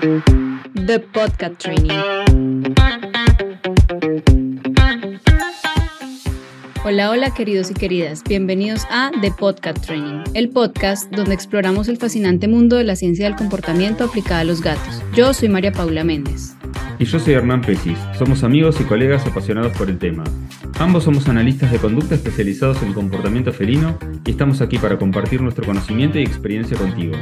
The Podcast Training. Hola, hola queridos y queridas, bienvenidos a The Podcast Training, el podcast donde exploramos el fascinante mundo de la ciencia del comportamiento aplicada a los gatos. Yo soy María Paula Méndez. Y yo soy Hernán Pesis, somos amigos y colegas apasionados por el tema. Ambos somos analistas de conducta especializados en comportamiento felino y estamos aquí para compartir nuestro conocimiento y experiencia contigo.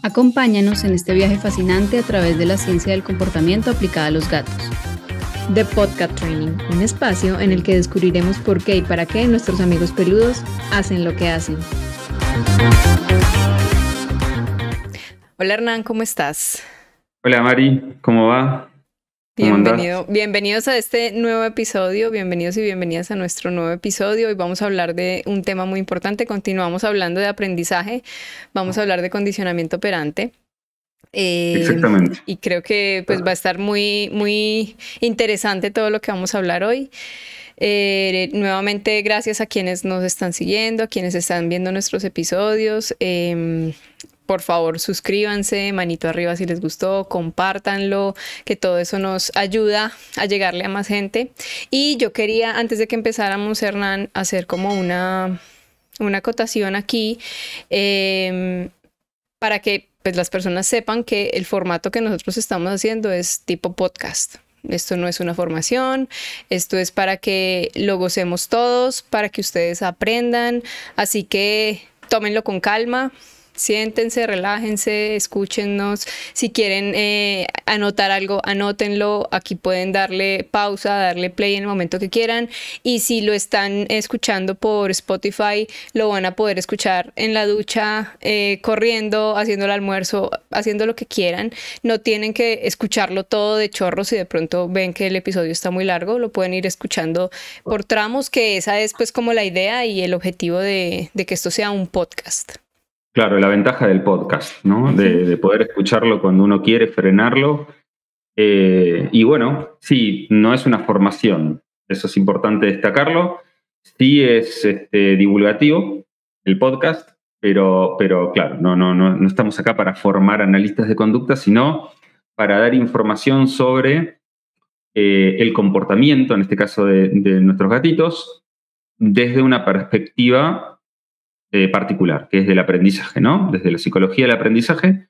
Acompáñanos en este viaje fascinante a través de la ciencia del comportamiento aplicada a los gatos. The Podcast Training, un espacio en el que descubriremos por qué y para qué nuestros amigos peludos hacen lo que hacen. Hola Hernán, ¿cómo estás? Hola Mari, ¿cómo va? Bienvenidos a este nuevo episodio, bienvenidos y bienvenidas a nuestro nuevo episodio. Hoy vamos a hablar de un tema muy importante, continuamos hablando de aprendizaje, vamos a hablar de condicionamiento operante. Exactamente. Y creo que pues va a estar muy interesante todo lo que vamos a hablar hoy. Nuevamente gracias a quienes nos están siguiendo, a quienes están viendo nuestros episodios. Por favor, suscríbanse, manito arriba si les gustó, compártanlo, que todo eso nos ayuda a llegarle a más gente. Y yo quería, antes de que empezáramos, Hernán, hacer como una acotación aquí para que pues, las personas sepan que el formato que nosotros estamos haciendo es tipo podcast. Esto no es una formación, esto es para que lo gocemos todos, para que ustedes aprendan, así que tómenlo con calma. Siéntense, relájense, escúchennos. Si quieren anotar algo, anótenlo. Aquí pueden darle pausa, darle play en el momento que quieran. Y si lo están escuchando por Spotify, lo van a poder escuchar en la ducha, corriendo, haciendo el almuerzo, haciendo lo que quieran. No tienen que escucharlo todo de chorro. Si de pronto ven que el episodio está muy largo, lo pueden ir escuchando por tramos, que esa es pues como la idea y el objetivo de que esto sea un podcast. Claro, la ventaja del podcast, ¿no? Uh-huh. De poder escucharlo cuando uno quiere, frenarlo. Y bueno, sí, no es una formación, eso es importante destacarlo. Sí es divulgativo el podcast, pero claro, no estamos acá para formar analistas de conducta, sino para dar información sobre el comportamiento, en este caso de nuestros gatitos, desde una perspectiva particular, que es del aprendizaje, ¿no? Desde la psicología del aprendizaje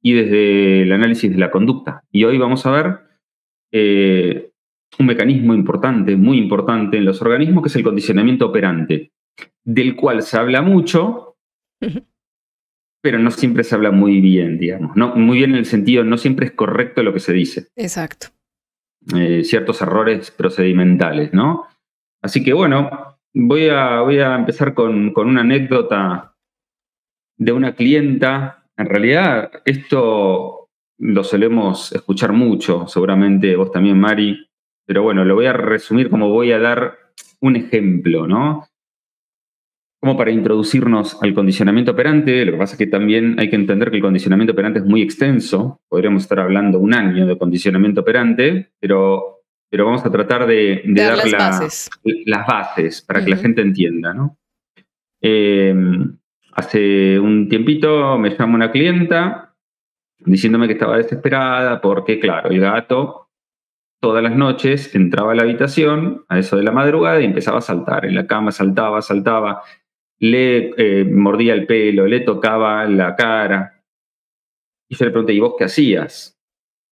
y desde el análisis de la conducta. Y hoy vamos a ver un mecanismo importante, muy importante en los organismos, que es el condicionamiento operante, del cual se habla mucho, pero no siempre se habla muy bien, digamos. No, muy bien en el sentido, no siempre es correcto lo que se dice. Exacto. Ciertos errores procedimentales, ¿no? Así que bueno, voy a empezar con una anécdota de una clienta. En realidad, esto lo solemos escuchar mucho, seguramente vos también, Mari, pero bueno, lo voy a resumir como voy a dar un ejemplo, ¿no? Como para introducirnos al condicionamiento operante. Lo que pasa es que también hay que entender que el condicionamiento operante es muy extenso. Podríamos estar hablando un año de condicionamiento operante, pero vamos a tratar de dar las bases para que la gente entienda, ¿no? Hace un tiempito me llama una clienta diciéndome que estaba desesperada porque, claro, el gato todas las noches entraba a la habitación a eso de la madrugada y empezaba a saltar. En la cama saltaba, le mordía el pelo, le tocaba la cara. Y yo le pregunté, ¿y vos qué hacías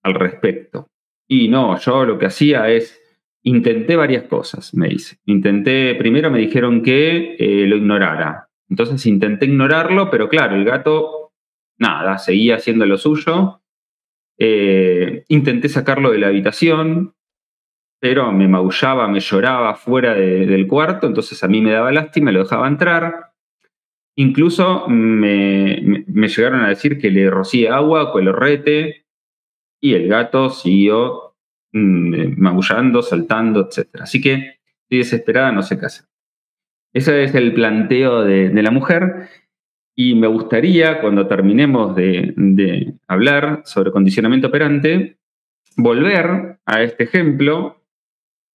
al respecto? Y no, yo lo que hacía es, intenté varias cosas, me dice. Primero me dijeron que lo ignorara. Entonces intenté ignorarlo, pero claro, el gato, nada, seguía haciendo lo suyo. Intenté sacarlo de la habitación, pero me maullaba, me lloraba fuera del cuarto, entonces a mí me daba lástima, lo dejaba entrar. Incluso me llegaron a decir que le rocié agua con el horrete, y el gato siguió maullando, saltando, etc. Así que estoy desesperada, no sé qué hacer. Ese es el planteo de la mujer, y me gustaría, cuando terminemos de hablar sobre condicionamiento operante, volver a este ejemplo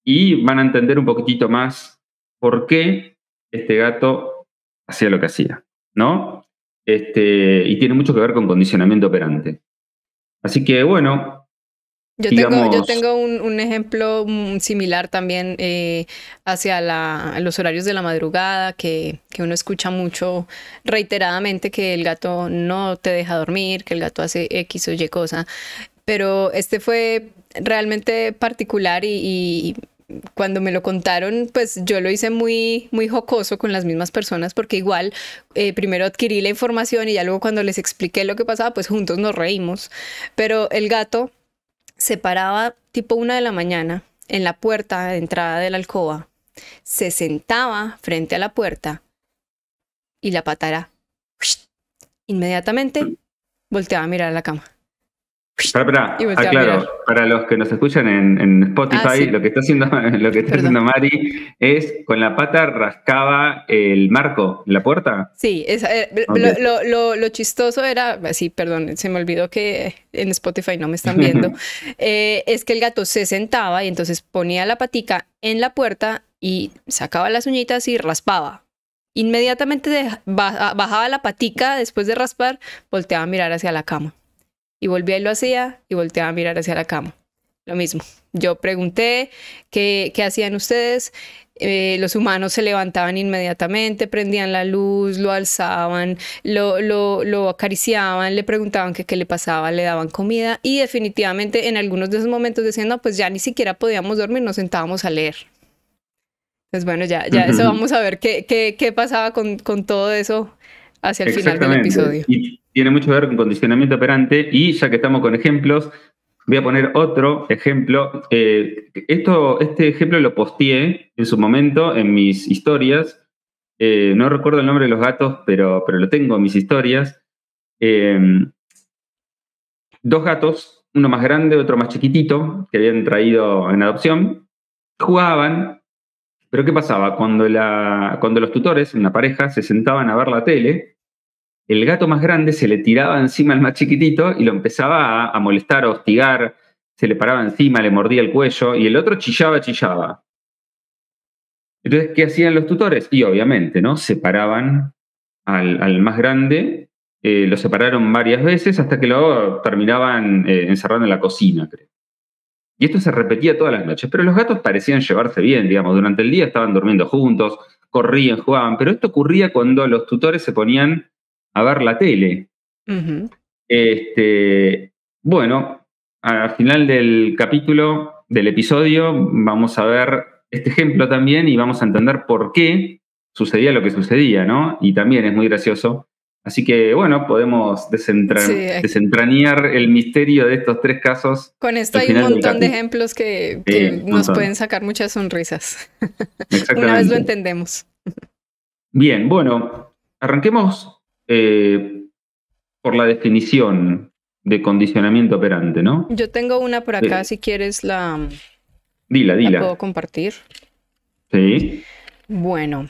y van a entender un poquitito más por qué este gato hacía lo que hacía, ¿no? Y tiene mucho que ver con condicionamiento operante. Así que bueno, Yo digamos... tengo un ejemplo similar también hacia los horarios de la madrugada, que uno escucha mucho reiteradamente que el gato no te deja dormir, que el gato hace X o Y cosa. Pero este fue realmente particular y cuando me lo contaron, pues yo lo hice muy, muy jocoso con las mismas personas porque igual primero adquirí la información y ya luego cuando les expliqué lo que pasaba, pues juntos nos reímos. Pero el gato se paraba tipo 1 de la mañana en la puerta de entrada de la alcoba, se sentaba frente a la puerta y la pata era inmediatamente volteaba a mirar a la cama. Y volteaba a Aclaro, mirar. para los que nos escuchan en Ah, Spotify, sí, lo que está haciendo, perdón. Mari es con la pata rascaba el marco, la puerta. Sí, Ok. lo chistoso era, sí, perdón, se me olvidó que en Spotify no me están viendo, es que el gato se sentaba y entonces ponía la patica en la puerta y sacaba las uñitas y raspaba. Inmediatamente bajaba la patica después de raspar, volteaba a mirar hacia la cama. Y volvía y lo hacía y volteaba a mirar hacia la cama. Lo mismo. Yo pregunté qué hacían ustedes. Los humanos se levantaban inmediatamente, prendían la luz, lo alzaban, lo acariciaban, le preguntaban qué le pasaba, le daban comida y definitivamente en algunos de esos momentos decían, no, pues ya ni siquiera podíamos dormir, nos sentábamos a leer. Pues bueno, ya eso vamos a ver qué pasaba con todo eso hacia el final del Exactamente. episodio. Y tiene mucho que ver con condicionamiento operante. Y ya que estamos con ejemplos, voy a poner otro ejemplo. Este ejemplo lo posteé en su momento en mis historias. No recuerdo el nombre de los gatos, pero lo tengo en mis historias. Eh, Dos gatos, uno más grande, otro más chiquitito, que habían traído en adopción, jugaban. Pero ¿qué pasaba? Cuando los tutores, una pareja, se sentaban a ver la tele, el gato más grande se le tiraba encima al más chiquitito y lo empezaba a molestar, a hostigar, se le paraba encima, le mordía el cuello y el otro chillaba. Entonces, ¿qué hacían los tutores? Y obviamente, ¿no? Separaban al más grande, lo separaron varias veces hasta que lo terminaban encerrando en la cocina, creo. Y esto se repetía todas las noches, pero los gatos parecían llevarse bien, digamos, durante el día estaban durmiendo juntos, corrían, jugaban, pero esto ocurría cuando los tutores se ponían a ver la tele. Ujú. Bueno, al final del capítulo, del episodio, vamos a ver este ejemplo también y vamos a entender por qué sucedía lo que sucedía, ¿no? Y también es muy gracioso. Así que, bueno, podemos Sí, desentrañar el misterio de estos tres casos con esto al hay un final del montón de capítulo. ejemplos que Un nos montón. pueden sacar muchas sonrisas. Una vez lo Exactamente. entendemos. Bien, bueno, arranquemos por la definición de condicionamiento operante, ¿no? Yo tengo una por acá, Eh, si quieres Dila, la dila. puedo compartir. Sí. Bueno,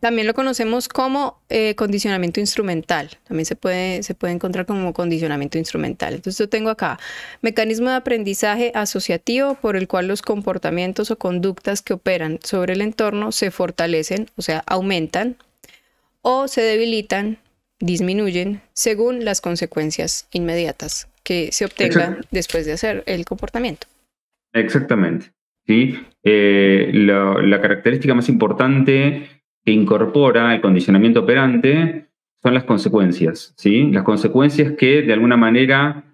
también lo conocemos como condicionamiento instrumental. También se puede encontrar como condicionamiento instrumental. Entonces yo tengo acá mecanismo de aprendizaje asociativo por el cual los comportamientos o conductas que operan sobre el entorno se fortalecen, o sea, aumentan, o se debilitan, disminuyen, según las consecuencias inmediatas que se obtengan después de hacer el comportamiento. Exactamente. ¿Sí? La característica más importante que incorpora el condicionamiento operante son las consecuencias. ¿Sí? Las consecuencias que de alguna manera,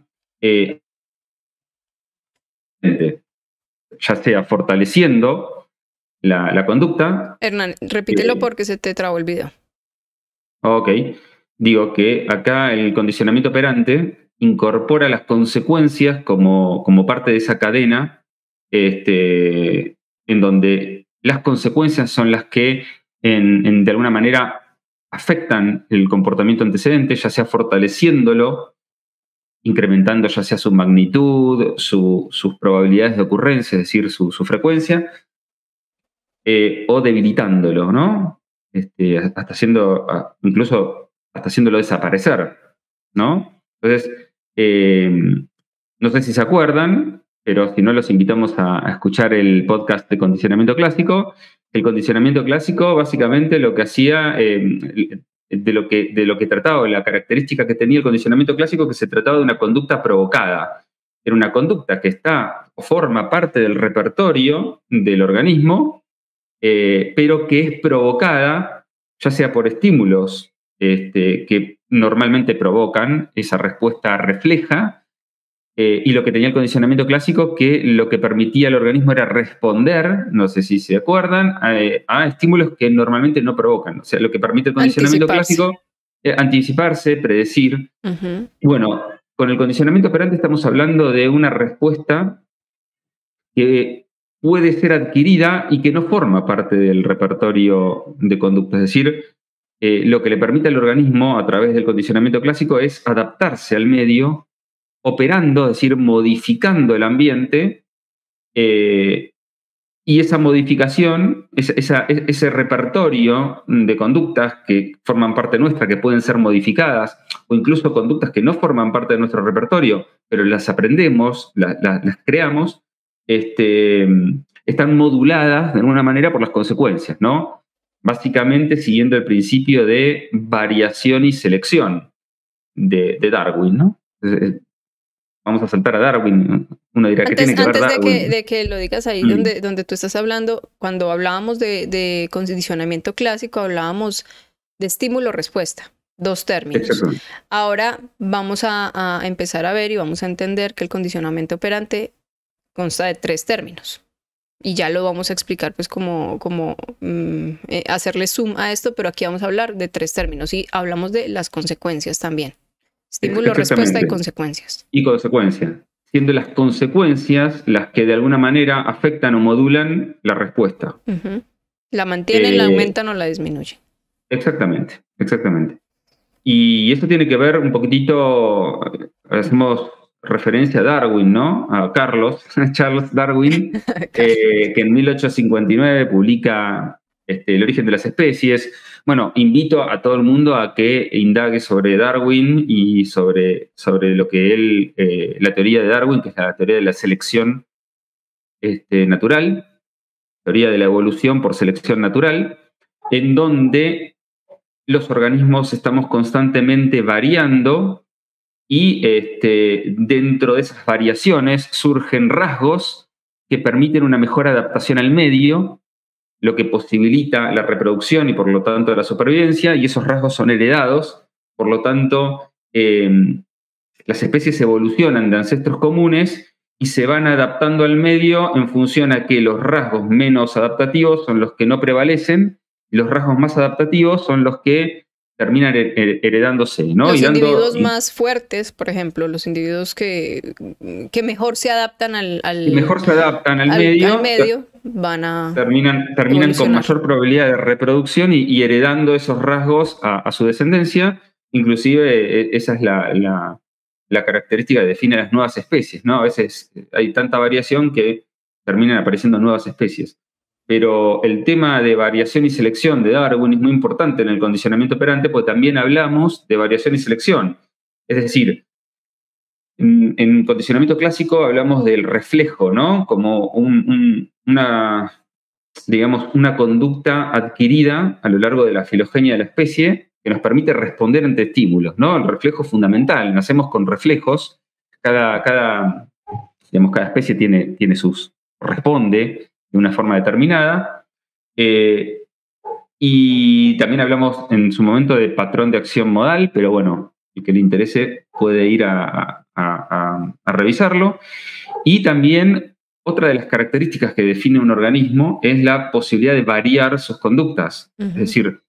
ya sea fortaleciendo la conducta. Hernán, repítelo porque se te trabó el video. Ok. Digo que acá el condicionamiento operante incorpora las consecuencias como parte de esa cadena, en donde las consecuencias son las que de alguna manera afectan el comportamiento antecedente, ya sea fortaleciéndolo, incrementando ya sea su magnitud, sus probabilidades de ocurrencia, es decir, su frecuencia, o debilitándolo, ¿no? Incluso hasta haciéndolo desaparecer, ¿no? Entonces, no sé si se acuerdan, pero si no, los invitamos a escuchar el podcast de condicionamiento clásico. El condicionamiento clásico básicamente lo que hacía, de lo que trataba, la característica que tenía el condicionamiento clásico, que se trataba de una conducta provocada. Era una conducta que forma parte del repertorio del organismo, pero que es provocada, ya sea por estímulos que normalmente provocan, esa respuesta refleja, y lo que tenía el condicionamiento clásico, que lo que permitía al organismo era responder, no sé si se acuerdan, a estímulos que normalmente no provocan. O sea, lo que permite el condicionamiento clásico es anticiparse, predecir. Uh-huh. Y bueno, con el condicionamiento operante estamos hablando de una respuesta que puede ser adquirida y que no forma parte del repertorio de conducta. Es decir, lo que le permite al organismo a través del condicionamiento clásico es adaptarse al medio, operando, es decir, modificando el ambiente, y esa modificación, ese repertorio de conductas que forman parte nuestra, que pueden ser modificadas, o incluso conductas que no forman parte de nuestro repertorio, pero las aprendemos, las creamos, están moduladas de alguna manera por las consecuencias, ¿no? Básicamente siguiendo el principio de variación y selección de Darwin, ¿no? Vamos a saltar a Darwin. Uno dirá, ¿qué tiene que ver Darwin? Antes de que lo digas ahí donde tú estás hablando, cuando hablábamos de condicionamiento clásico, hablábamos de estímulo-respuesta, 2 términos. Exacto. Ahora vamos a empezar a ver y vamos a entender que el condicionamiento operante consta de 3 términos. Y ya lo vamos a explicar, pues, como hacerle zoom a esto, pero aquí vamos a hablar de 3 términos y hablamos de las consecuencias también. Estímulo, respuesta y consecuencias. Y consecuencias. Siendo las consecuencias las que de alguna manera afectan o modulan la respuesta. Uh-huh. La mantienen, la aumentan o la disminuyen. Exactamente, exactamente. Y esto tiene que ver un poquitito, hacemos referencia a Darwin, ¿no? A Charles Darwin, que en 1859 publica El origen de las especies. Bueno, invito a todo el mundo a que indague sobre Darwin y sobre lo que la teoría de Darwin, que es la teoría de la selección natural, teoría de la evolución por selección natural, en donde los organismos estamos constantemente variando y dentro de esas variaciones surgen rasgos que permiten una mejor adaptación al medio, lo que posibilita la reproducción y por lo tanto la supervivencia, y esos rasgos son heredados, por lo tanto las especies evolucionan de ancestros comunes y se van adaptando al medio en función a que los rasgos menos adaptativos son los que no prevalecen y los rasgos más adaptativos son los que terminan heredándose, ¿no? Los individuos más fuertes, por ejemplo, los individuos que mejor se adaptan al medio, van a terminan con mayor probabilidad de reproducción y heredando esos rasgos a su descendencia. Inclusive esa es la característica que define las nuevas especies, ¿no? A veces hay tanta variación que terminan apareciendo nuevas especies. Pero el tema de variación y selección de Darwin es muy importante en el condicionamiento operante, porque también hablamos de variación y selección. Es decir, en condicionamiento clásico hablamos del reflejo, ¿no? Como una conducta adquirida a lo largo de la filogenia de la especie que nos permite responder ante estímulos, ¿no? El reflejo es fundamental. Nacemos con reflejos. Cada especie tiene responde de una forma determinada. Y también hablamos en su momento de patrón de acción modal, pero bueno, el que le interese puede ir a revisarlo. Y también otra de las características que define un organismo es la posibilidad de variar sus conductas. Uh-huh. Es decir,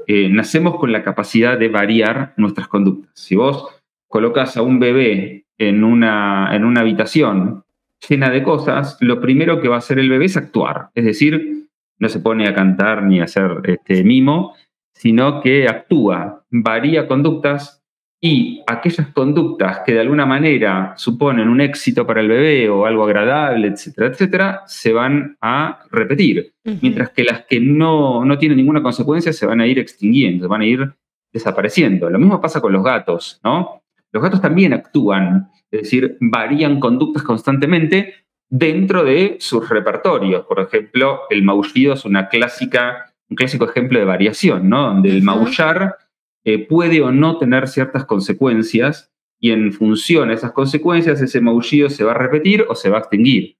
nacemos con la capacidad de variar nuestras conductas. Si vos colocas a un bebé en una habitación llena de cosas, lo primero que va a hacer el bebé es actuar. Es decir, no se pone a cantar ni a hacer mimo, sino que actúa, varía conductas, y aquellas conductas que de alguna manera suponen un éxito para el bebé o algo agradable, etcétera, etcétera, se van a repetir. Uh-huh. Mientras que las que no tienen ninguna consecuencia se van a ir extinguiendo, se van a ir desapareciendo. Lo mismo pasa con los gatos, ¿no? Los gatos también actúan, es decir, varían conductas constantemente dentro de sus repertorios. Por ejemplo, el maullido es un clásico ejemplo de variación, ¿no? Donde el maullar puede o no tener ciertas consecuencias y en función de esas consecuencias ese maullido se va a repetir o se va a extinguir.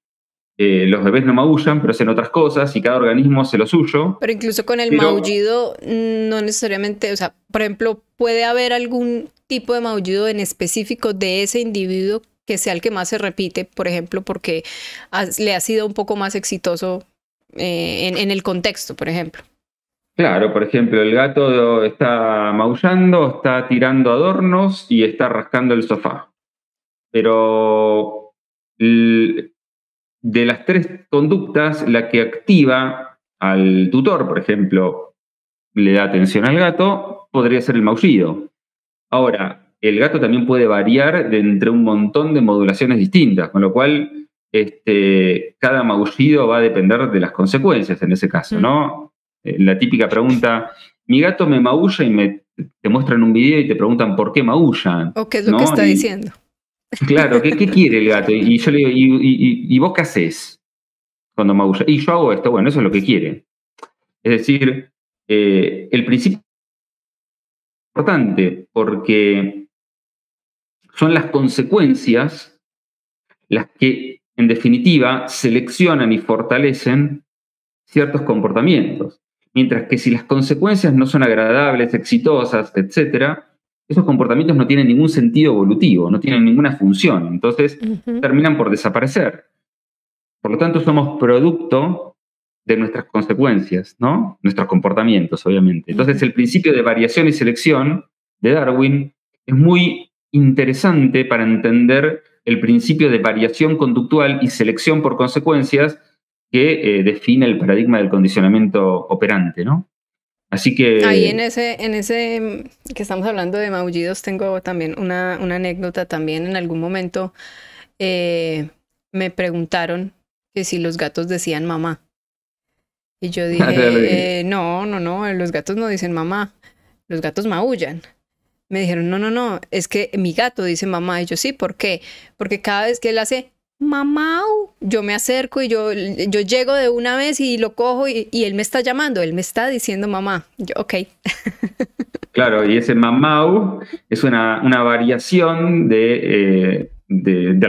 Los bebés no maullan, pero hacen otras cosas y cada organismo hace lo suyo. Pero incluso con el maullido, no necesariamente, o sea, por ejemplo, puede haber algún tipo de maullido en específico de ese individuo que sea el que más se repite, por ejemplo, porque le ha sido un poco más exitoso en el contexto, por ejemplo. Claro, por ejemplo, el gato está maullando, está tirando adornos y está rascando el sofá. Pero de las tres conductas, la que activa al tutor, por ejemplo, le da atención al gato, podría ser el maullido. Ahora, el gato también puede variar de entre un montón de modulaciones distintas, con lo cual cada maullido va a depender de las consecuencias en ese caso, ¿no? La típica pregunta, mi gato me maulla y te muestran un video y te preguntan por qué maullan. ¿O qué es lo que está diciendo? Claro, ¿qué quiere el gato? Y yo le digo, ¿y vos qué haces cuando maulla? Y yo hago esto, bueno, eso es lo que quiere. Es decir, el principio es importante porque son las consecuencias las que, en definitiva, seleccionan y fortalecen ciertos comportamientos. Mientras que si las consecuencias no son agradables, exitosas, etcétera, esos comportamientos no tienen ningún sentido evolutivo, no tienen ninguna función, entonces terminan por desaparecer. Por lo tanto, somos producto de nuestras consecuencias, ¿no? Nuestros comportamientos, obviamente. Entonces, el principio de variación y selección de Darwin es muy interesante para entender el principio de variación conductual y selección por consecuencias que define el paradigma del condicionamiento operante, ¿no? Así que... Ahí en ese que estamos hablando de maullidos, tengo también una anécdota también. En algún momento me preguntaron que si los gatos decían mamá. Y yo dije, no, los gatos no dicen mamá, los gatos maullan. Me dijeron, no, es que mi gato dice mamá. Y yo, sí, ¿por qué? Porque cada vez que él hace mamá, yo me acerco y yo llego de una vez y lo cojo y él me está llamando, él me está diciendo mamá. Yo, ok. Claro, y ese mamau es una variación del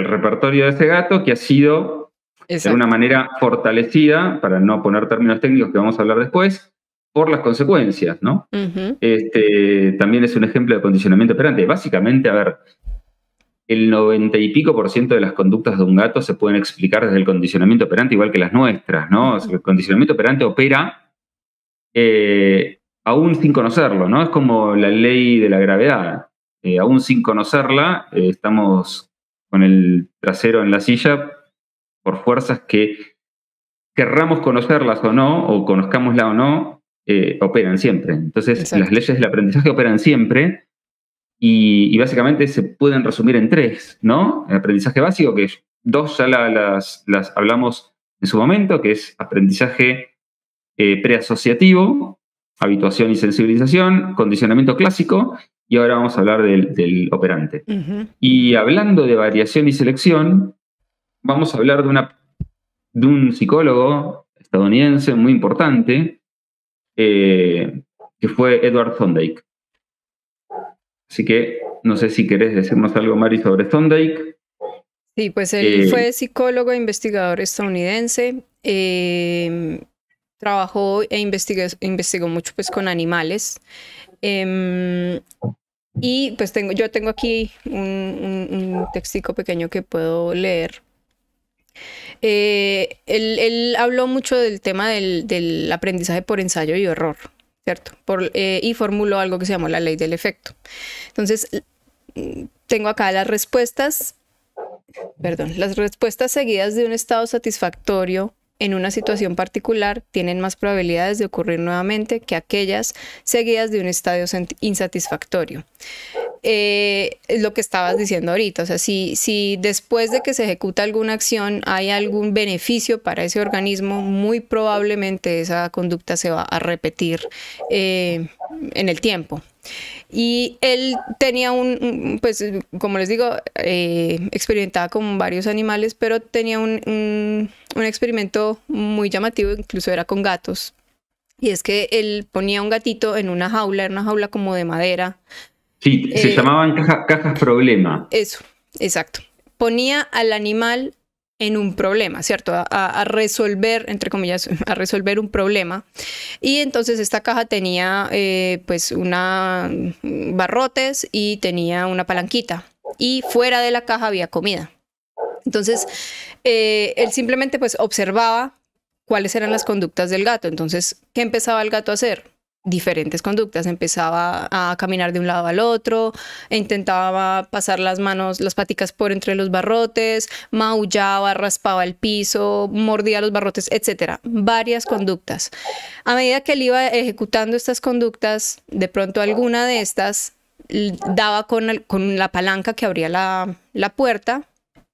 repertorio de ese gato que ha sido de alguna manera fortalecida, para no poner términos técnicos que vamos a hablar después, por las consecuencias, ¿no? También es un ejemplo de condicionamiento operante. Básicamente, a ver, el 90 y pico % de las conductas de un gato se pueden explicar desde el condicionamiento operante, igual que las nuestras, ¿no? O sea, el condicionamiento operante opera aún sin conocerlo, ¿no? Es como la ley de la gravedad. Aún sin conocerla, estamos con el trasero en la silla por fuerzas que querramos conocerlas o no, o conozcámosla o no, operan siempre. Entonces, las leyes del aprendizaje operan siempre. Y básicamente se pueden resumir en tres, ¿no? El aprendizaje básico, que dos ya las hablamos en su momento, que es aprendizaje preasociativo, habituación y sensibilización, condicionamiento clásico, y ahora vamos a hablar del operante. Y hablando de variación y selección, vamos a hablar de un psicólogo estadounidense muy importante, que fue Edward Thorndike. Así que no sé si querés decirnos algo, Mari, sobre Thorndike. Sí, pues él fue psicólogo e investigador estadounidense. Trabajó e investigó mucho pues, con animales. Y pues yo tengo aquí un textico pequeño que puedo leer. Él habló mucho del tema del aprendizaje por ensayo y error, ¿cierto? Y formuló algo que se llamó la ley del efecto. Entonces, tengo acá las respuestas seguidas de un estado satisfactorio en una situación particular tienen más probabilidades de ocurrir nuevamente que aquellas seguidas de un estado insatisfactorio. Es lo que estabas diciendo ahorita, o sea, si después de que se ejecuta alguna acción hay algún beneficio para ese organismo, muy probablemente esa conducta se va a repetir en el tiempo. Y él tenía pues como les digo, experimentaba con varios animales, pero tenía un experimento muy llamativo, incluso era con gatos. Y es que él ponía un gatito en una jaula como de madera. Sí, se llamaban cajas problema. Eso, exacto. Ponía al animal en un problema, ¿cierto? A resolver, entre comillas, a resolver un problema. Y entonces esta caja tenía pues una barrotes y tenía una palanquita. Y fuera de la caja había comida. Entonces, él simplemente pues observaba cuáles eran las conductas del gato. Entonces, ¿qué empezaba el gato a hacer? Diferentes conductas. Empezaba a caminar de un lado al otro, e intentaba pasar las manos, las paticas por entre los barrotes, maullaba, raspaba el piso, mordía los barrotes, etcétera. Varias conductas. A medida que él iba ejecutando estas conductas, de pronto alguna de estas daba con la palanca que abría la puerta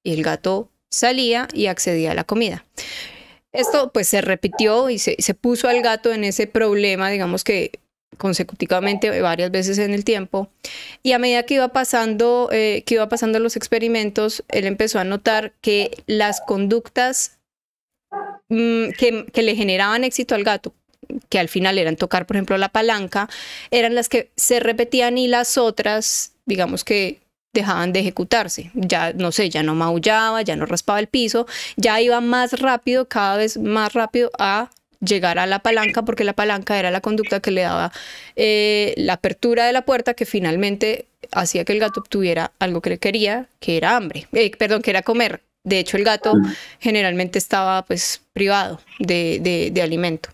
y el gato salía y accedía a la comida. Esto pues se repitió y se puso al gato en ese problema, digamos que consecutivamente varias veces en el tiempo. Y a medida que iba pasando los experimentos, él empezó a notar que las conductas que le generaban éxito al gato, que al final eran tocar, por ejemplo, la palanca, eran las que se repetían y las otras, digamos que dejaban de ejecutarse. Ya, no sé, ya no maullaba, ya no raspaba el piso, ya iba más rápido, cada vez más rápido a llegar a la palanca, porque la palanca era la conducta que le daba la apertura de la puerta, que finalmente hacía que el gato obtuviera algo que le quería, que era hambre, que era comer. De hecho, el gato generalmente estaba pues privado de alimento.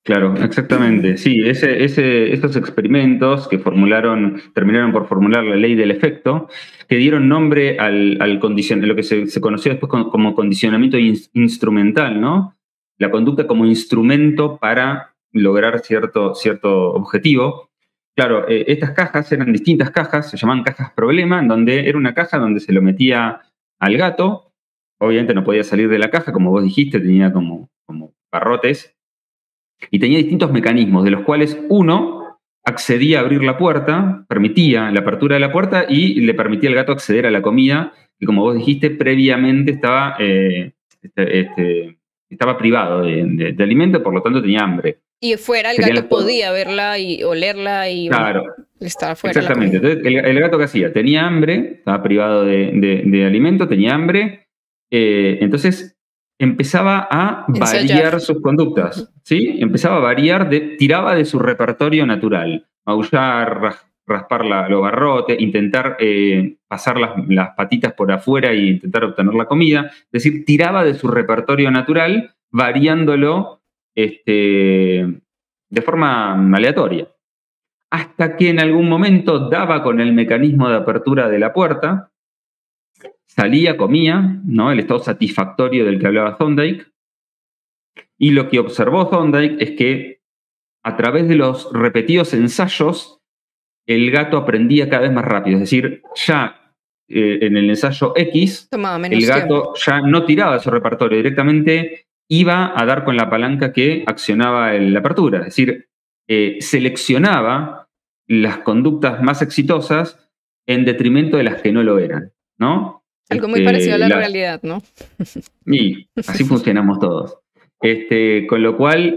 Claro, exactamente. Sí, esos experimentos que terminaron por formular la ley del efecto, que dieron nombre al lo que se conoció después como condicionamiento instrumental, ¿no? La conducta como instrumento para lograr cierto objetivo. Claro, estas cajas eran distintas cajas, se llamaban cajas problema, en donde era una caja donde se lo metía al gato. Obviamente no podía salir de la caja, como vos dijiste, tenía como barrotes. Y tenía distintos mecanismos, de los cuales uno accedía a abrir la puerta, permitía la apertura de la puerta y le permitía al gato acceder a la comida, que como vos dijiste, previamente estaba privado de alimento, por lo tanto tenía hambre. Y fuera el gato podía verla y olerla y claro, estaba fuera. Exactamente. Entonces, el gato ¿qué hacía? Tenía hambre, estaba privado de alimento, tenía hambre, entonces empezaba a variar sus conductas, ¿sí? Empezaba a variar, tiraba de su repertorio natural. Maullar, raspar los barrotes, intentar pasar las patitas por afuera e intentar obtener la comida. Es decir, tiraba de su repertorio natural, variándolo de forma aleatoria. Hasta que en algún momento daba con el mecanismo de apertura de la puerta, salía, comía, ¿no? El estado satisfactorio del que hablaba Thorndike. Y lo que observó Thorndike es que a través de los repetidos ensayos, el gato aprendía cada vez más rápido. Es decir, ya en el ensayo X, el gato ya no tiraba de su repertorio, directamente iba a dar con la palanca que accionaba la apertura. Es decir, seleccionaba las conductas más exitosas en detrimento de las que no lo eran, ¿no? Algo muy parecido a la realidad, ¿no? Y así funcionamos todos. Con lo cual,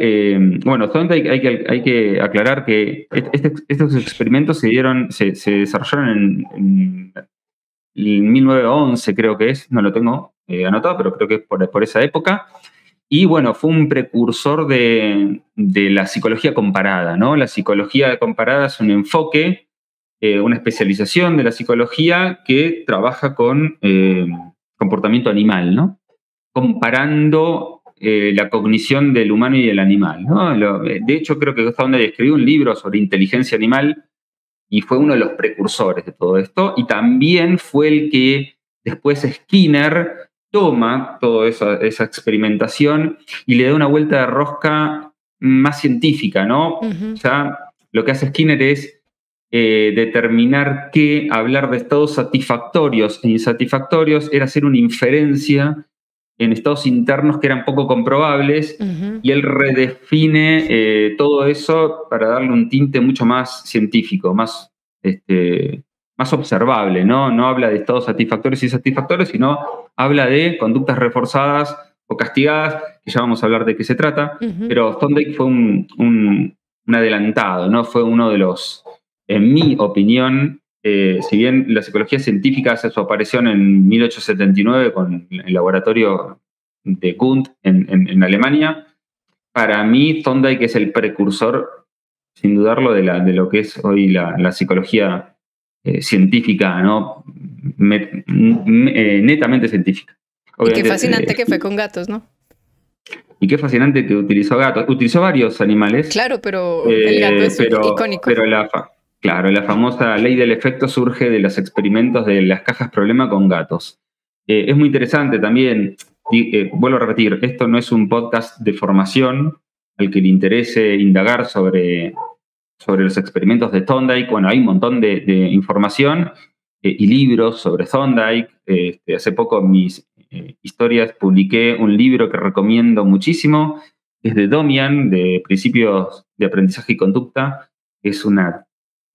bueno, Thorndike hay que aclarar que estos experimentos se desarrollaron en 1911, creo que es, no lo tengo anotado, pero creo que es por esa época. Y bueno, fue un precursor de la psicología comparada, ¿no? La psicología comparada es un enfoque, una especialización de la psicología que trabaja con comportamiento animal, ¿no? Comparando la cognición del humano y del animal, ¿no? De hecho, creo que Thorndike escribió un libro sobre inteligencia animal y fue uno de los precursores de todo esto. Y también fue el que después Skinner toma toda esa experimentación y le da una vuelta de rosca más científica, ¿no? O sea, lo que hace Skinner es determinar que hablar de estados satisfactorios e insatisfactorios era hacer una inferencia en estados internos que eran poco comprobables, y él redefine todo eso para darle un tinte mucho más científico, más observable, ¿no? No habla de estados satisfactorios y insatisfactorios, sino habla de conductas reforzadas o castigadas, que ya vamos a hablar de qué se trata, pero Thorndike fue un adelantado, ¿no? Fue uno de los, en mi opinión, si bien la psicología científica hace su aparición en 1879 con el laboratorio de Kuhn en Alemania, para mí Thorndike es el precursor, sin dudarlo, de lo que es hoy la psicología científica, ¿no? Netamente científica. Obviamente, y qué fascinante que fue con gatos, ¿no? Y qué fascinante que utilizó gatos. Utilizó varios animales. Claro, pero el gato es icónico. Pero la famosa ley del efecto surge de los experimentos de las cajas problema con gatos. Es muy interesante también. Vuelvo a repetir, esto no es un podcast de formación al que le interese indagar sobre los experimentos de Thorndike. Bueno, hay un montón de información y libros sobre Thorndike. Hace poco en mis historias publiqué un libro que recomiendo muchísimo. Es de Domian, de Principios de Aprendizaje y Conducta. Es una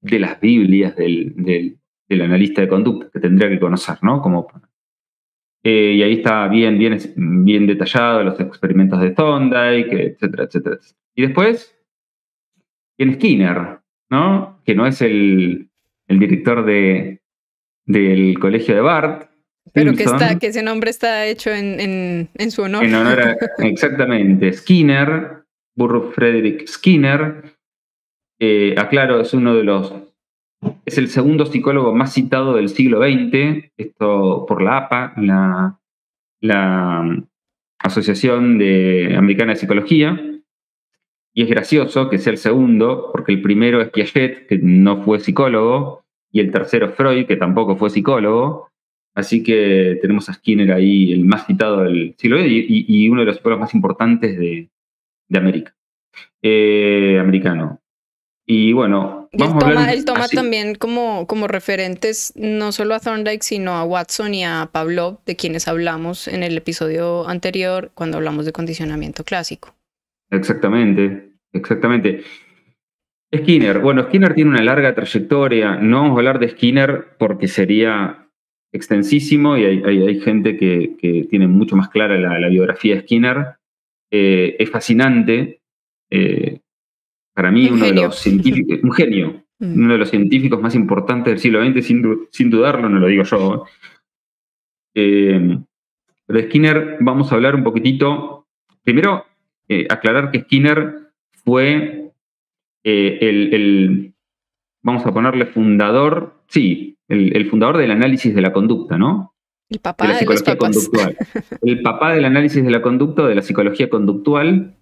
de las Biblias del analista de conducta que tendría que conocer, ¿no? Y ahí está bien detallado los experimentos de Thorndike, etcétera, etcétera, etcétera. Y después viene Skinner, ¿no? Que no es el director del colegio de Bart. Pero que ese nombre está hecho en su honor. En honor a, exactamente, Skinner, Burroughs Frederick Skinner. Aclaro, es el segundo psicólogo más citado del siglo XX, esto por la APA, la Asociación Americana de Psicología. Y es gracioso que sea el segundo, porque el primero es Piaget, que no fue psicólogo, y el tercero es Freud, que tampoco fue psicólogo. Así que tenemos a Skinner ahí, el más citado del siglo XX, y uno de los psicólogos más importantes de América. Americano. Y bueno, él toma también como referentes no solo a Thorndike, sino a Watson y a Pavlov, de quienes hablamos en el episodio anterior cuando hablamos de condicionamiento clásico. Exactamente. Skinner tiene una larga trayectoria. No vamos a hablar de Skinner porque sería extensísimo y hay gente que tiene mucho más clara la biografía de Skinner. Es fascinante. Para mí, uno de los científicos, un genio, uno de los científicos más importantes del siglo XX, sin dudarlo, no lo digo yo. Pero de Skinner vamos a hablar un poquitito. Primero, aclarar que Skinner fue vamos a ponerle fundador, el fundador del análisis de la conducta, ¿no? El papá de la psicología conductual. El papá del análisis de la conducta, de la psicología conductual.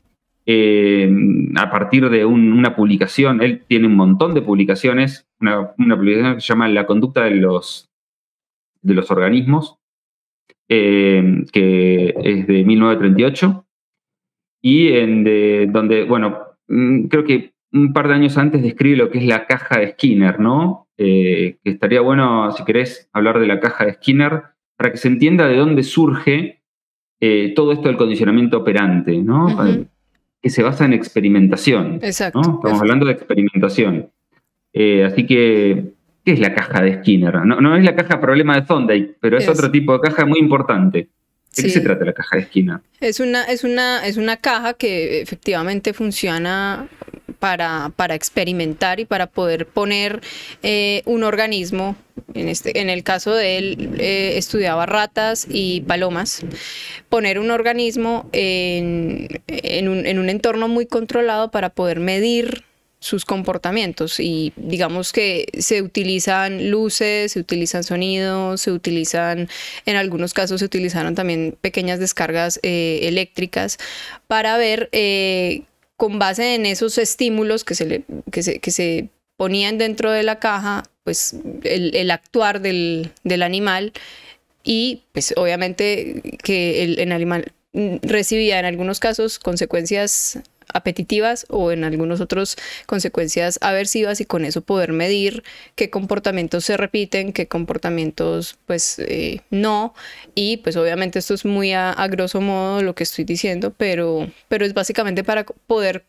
A partir de una publicación, él tiene un montón de publicaciones, una publicación que se llama La conducta de los organismos, que es de 1938, y donde, bueno, creo que un par de años antes describe lo que es la caja de Skinner, ¿no? Que estaría bueno, si querés, hablar de la caja de Skinner, para que se entienda de dónde surge todo esto del condicionamiento operante, ¿no? Que se basa en experimentación. Exacto. ¿no? Estamos hablando de experimentación. Así que, ¿qué es la caja de Skinner? No es la caja problema de Thorndike, pero es otro tipo de caja muy importante. ¿De qué se trata la caja de Skinner? Es una caja que efectivamente funciona para experimentar y para poder poner un organismo. En el caso de él, estudiaba ratas y palomas. Poner un organismo en un entorno muy controlado para poder medir sus comportamientos, y digamos que se utilizan luces, se utilizan sonidos, en algunos casos se utilizaron también pequeñas descargas eléctricas para ver con base en esos estímulos que se ponían dentro de la caja, pues el actuar del animal, y pues obviamente que el animal recibía en algunos casos consecuencias apetitivas o en algunos otros consecuencias aversivas, y con eso poder medir qué comportamientos se repiten, qué comportamientos pues no, y pues obviamente esto es muy a grosso modo lo que estoy diciendo, pero es básicamente para poder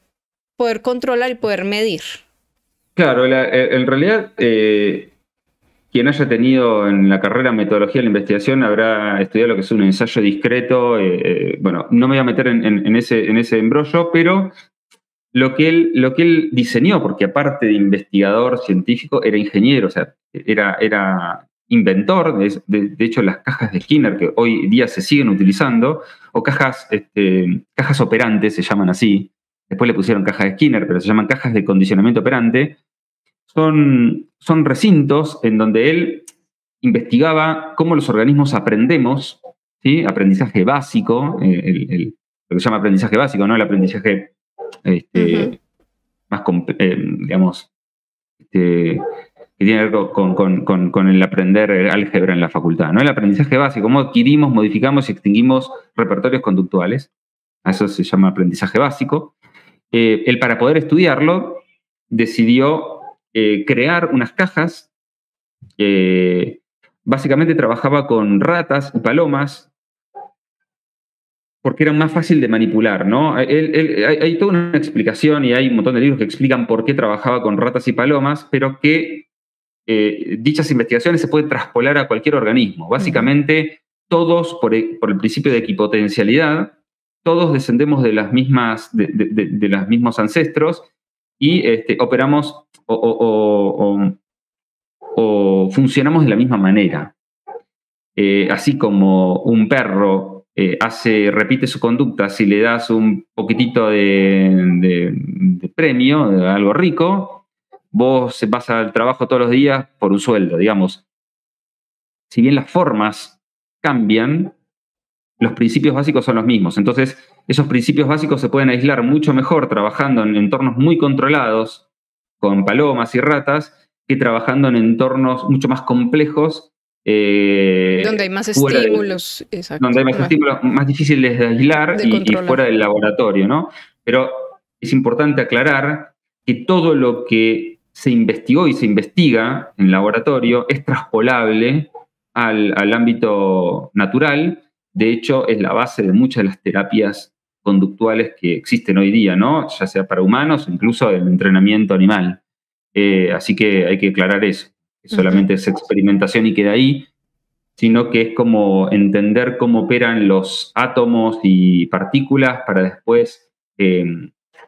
controlar y poder medir. Claro, en realidad quien quien haya tenido en la carrera metodología de la investigación habrá estudiado lo que es un ensayo discreto. Bueno, no me voy a meter en ese embrollo, pero lo que él diseñó, porque aparte de investigador científico, era ingeniero, o sea, era inventor. De hecho, las cajas de Skinner, que hoy día se siguen utilizando, o cajas operantes, se llaman así. Después le pusieron cajas de Skinner, pero se llaman cajas de condicionamiento operante. Son recintos en donde él investigaba cómo los organismos aprendemos, ¿sí? Aprendizaje básico, lo que se llama aprendizaje básico, ¿no? El aprendizaje más, digamos, que tiene que ver con el aprender álgebra en la facultad, ¿no? El aprendizaje básico, cómo adquirimos, modificamos y extinguimos repertorios conductuales. A eso se llama aprendizaje básico. Él, para poder estudiarlo, decidió crear unas cajas. Básicamente trabajaba con ratas y palomas porque era más fácil de manipular, ¿no? Hay toda una explicación y hay un montón de libros que explican por qué trabajaba con ratas y palomas, pero que dichas investigaciones se pueden traspolar a cualquier organismo. Básicamente, todos, por el principio de equipotencialidad, todos descendemos de los mismos ancestros y operamos o funcionamos de la misma manera. Así como un perro repite su conducta si le das un poquitito de premio, de algo rico, vos vas al trabajo todos los días por un sueldo, digamos. Si bien las formas cambian, los principios básicos son los mismos. Entonces, esos principios básicos se pueden aislar mucho mejor trabajando en entornos muy controlados, con palomas y ratas, que trabajando en entornos mucho más complejos. Donde hay más estímulos. Exacto. Donde hay más estímulos más difíciles de aislar y fuera del laboratorio, ¿no? Pero es importante aclarar que todo lo que se investigó y se investiga en laboratorio es traspolable al ámbito natural. De hecho, es la base de muchas de las terapias conductuales que existen hoy día, ¿no? Ya sea para humanos o incluso el entrenamiento animal. Así que hay que aclarar eso. Solamente es experimentación y queda ahí, sino que es como entender cómo operan los átomos y partículas para después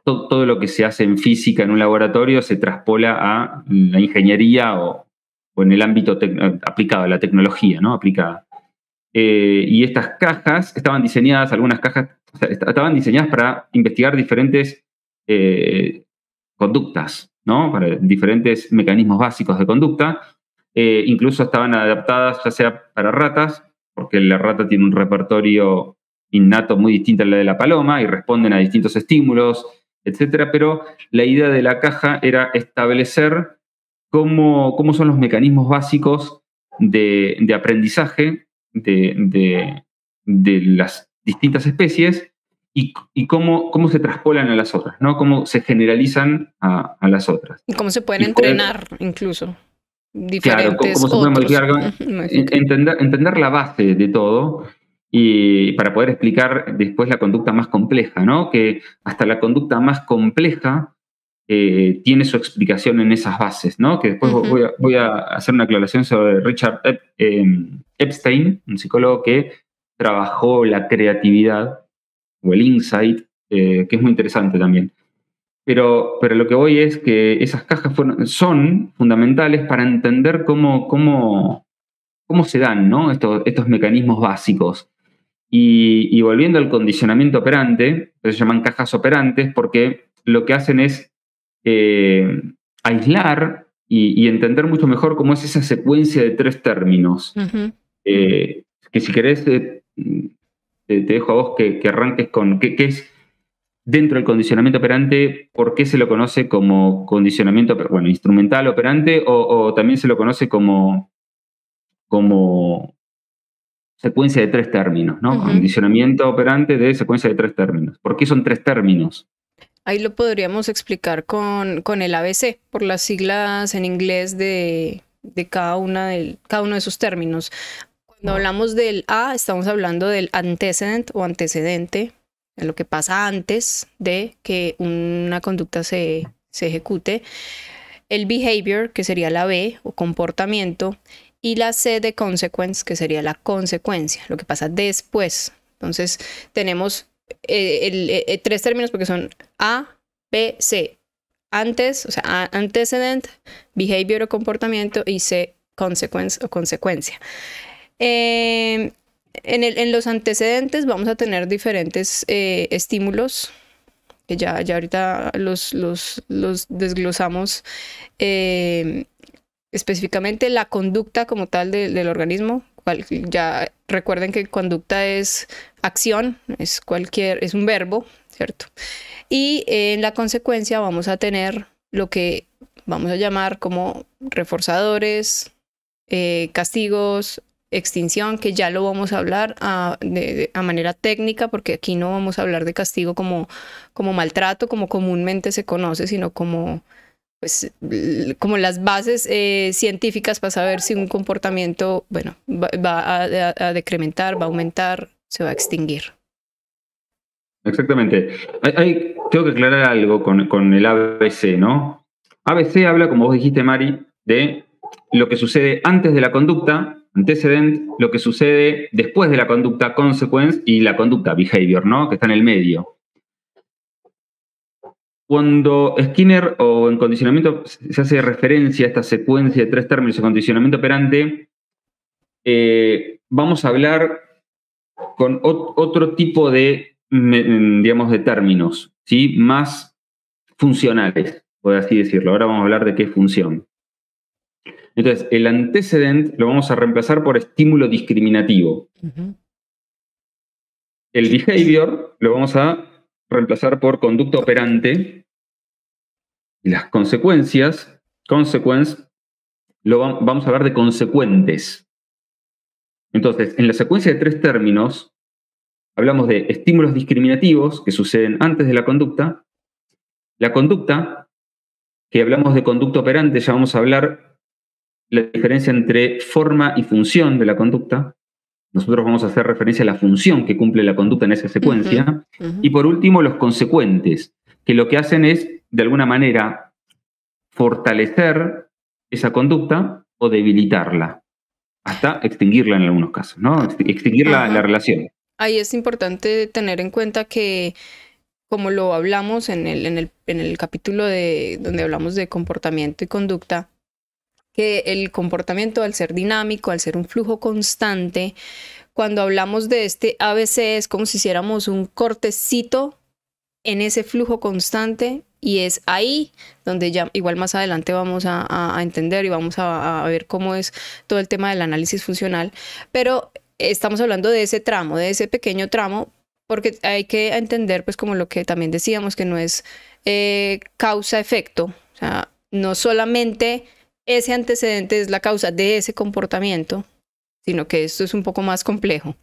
todo lo que se hace en física en un laboratorio se traspola a la ingeniería o en el ámbito aplicado a la tecnología, ¿no? Aplicada. Y estas cajas estaban diseñadas, algunas cajas estaban diseñadas para investigar diferentes conductas, ¿no? Para diferentes mecanismos básicos de conducta. Incluso estaban adaptadas ya sea para ratas, porque la rata tiene un repertorio innato muy distinto al de la paloma y responden a distintos estímulos, etcétera. Pero la idea de la caja era establecer cómo son los mecanismos básicos de aprendizaje de las distintas especies y cómo se traspolan a las otras, ¿no? Cómo se generalizan a las otras. Y cómo se pueden entrenar incluso. Diferentes. Claro, cómo se puede modificar. Entender la base de todo y para poder explicar después la conducta más compleja, ¿no? Que hasta la conducta más compleja tiene su explicación en esas bases, ¿no? Que después voy a hacer una aclaración sobre Richard Epstein, un psicólogo que trabajó la creatividad o el insight, que es muy interesante también. Pero lo que voy es que esas cajas son fundamentales para entender cómo se dan, ¿no? estos mecanismos básicos. Y volviendo al condicionamiento operante, se llaman cajas operantes porque lo que hacen es aislar y entender mucho mejor cómo es esa secuencia de 3 términos. Que si querés, te dejo a vos que arranques con qué es dentro del condicionamiento operante, por qué se lo conoce como condicionamiento instrumental operante o también se lo conoce como secuencia de 3 términos, ¿no? Condicionamiento operante de secuencia de 3 términos. ¿Por qué son 3 términos? Ahí lo podríamos explicar con el ABC, por las siglas en inglés de cada uno de esos términos. Cuando hablamos del A, estamos hablando del antecedent o antecedente, de lo que pasa antes de que una conducta se ejecute. el behavior, que sería la B o comportamiento, y la C de consequence, que sería la consecuencia, lo que pasa después. Entonces tenemos tres términos porque son A, B, C. Antes, o sea, antecedent, behavior o comportamiento, y C, consequence o consecuencia. En los antecedentes vamos a tener diferentes estímulos, que ya ahorita los desglosamos específicamente. La conducta como tal del organismo. Ya recuerden que conducta es acción, es un verbo, ¿cierto? Y en la consecuencia vamos a tener lo que vamos a llamar como reforzadores, castigos, extinción, que ya lo vamos a hablar a manera técnica, porque aquí no vamos a hablar de castigo como maltrato, como comúnmente se conoce, sino como las bases científicas para saber si un comportamiento, bueno, va a decrementar, va a aumentar, se va a extinguir. Exactamente. Tengo que aclarar algo con el ABC, ¿no? ABC habla, como vos dijiste, Mari, de lo que sucede antes de la conducta, antecedent, lo que sucede después de la conducta, consequence, y la conducta, behavior, ¿no? Que está en el medio. Cuando Skinner o en condicionamiento se hace referencia a esta secuencia de tres términos de condicionamiento operante, vamos a hablar con otro tipo de, digamos, de términos, ¿sí? Más funcionales, por así decirlo. Ahora vamos a hablar de qué es función. Entonces, el antecedent lo vamos a reemplazar por estímulo discriminativo. Uh-huh. El behavior lo vamos a reemplazar por conducta operante. Y las consecuencias, consequence, vamos a hablar de consecuentes. Entonces, en la secuencia de tres términos, hablamos de estímulos discriminativos que suceden antes de la conducta. La conducta, que hablamos de conducta operante, ya vamos a hablar la diferencia entre forma y función de la conducta. Nosotros vamos a hacer referencia a la función que cumple la conducta en esa secuencia. Uh-huh. Uh-huh. Y por último, los consecuentes, que lo que hacen es, de alguna manera, fortalecer esa conducta o debilitarla, hasta extinguirla en algunos casos, ¿no? Extinguir la relación. Ahí es importante tener en cuenta que, como lo hablamos en el capítulo donde hablamos de comportamiento y conducta, que el comportamiento, al ser dinámico, al ser un flujo constante, cuando hablamos de este ABC es como si hiciéramos un cortecito en ese flujo constante, y es ahí donde ya igual más adelante vamos a entender y vamos a ver cómo es todo el tema del análisis funcional, pero estamos hablando de ese tramo, de ese pequeño tramo, porque hay que entender, pues, como lo que también decíamos, que no es causa-efecto, o sea, no solamente ese antecedente es la causa de ese comportamiento, sino que esto es un poco más complejo.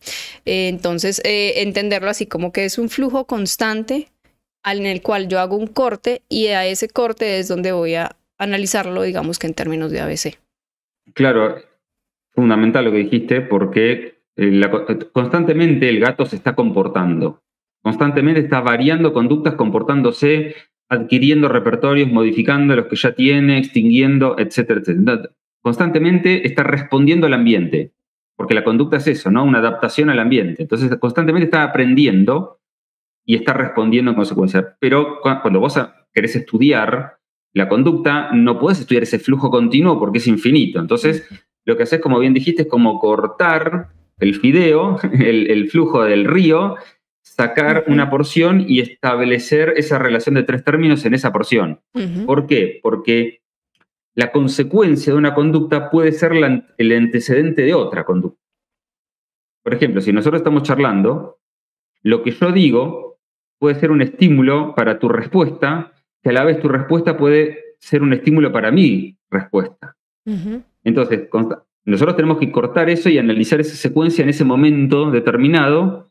Entonces, entenderlo así como que es un flujo constante en el cual yo hago un corte, y a ese corte es donde voy a analizarlo, digamos que en términos de ABC. Claro, fundamental lo que dijiste, porque constantemente el gato se está comportando, constantemente está variando conductas, comportándose, adquiriendo repertorios, modificando los que ya tiene, extinguiendo, etcétera, etcétera. Constantemente está respondiendo al ambiente, porque la conducta es eso, ¿no? Una adaptación al ambiente. Entonces, constantemente está aprendiendo y está respondiendo en consecuencia. Pero cuando vos querés estudiar la conducta, no podés estudiar ese flujo continuo porque es infinito. Entonces, lo que haces, como bien dijiste, es como cortar el fideo, el flujo del río, sacar una porción y establecer esa relación de tres términos en esa porción. ¿Por qué? Porque la consecuencia de una conducta puede ser el antecedente de otra conducta. Por ejemplo, si nosotros estamos charlando, lo que yo digo puede ser un estímulo para tu respuesta, que a la vez tu respuesta puede ser un estímulo para mi respuesta. Entonces, nosotros tenemos que cortar eso y analizar esa secuencia en ese momento determinado,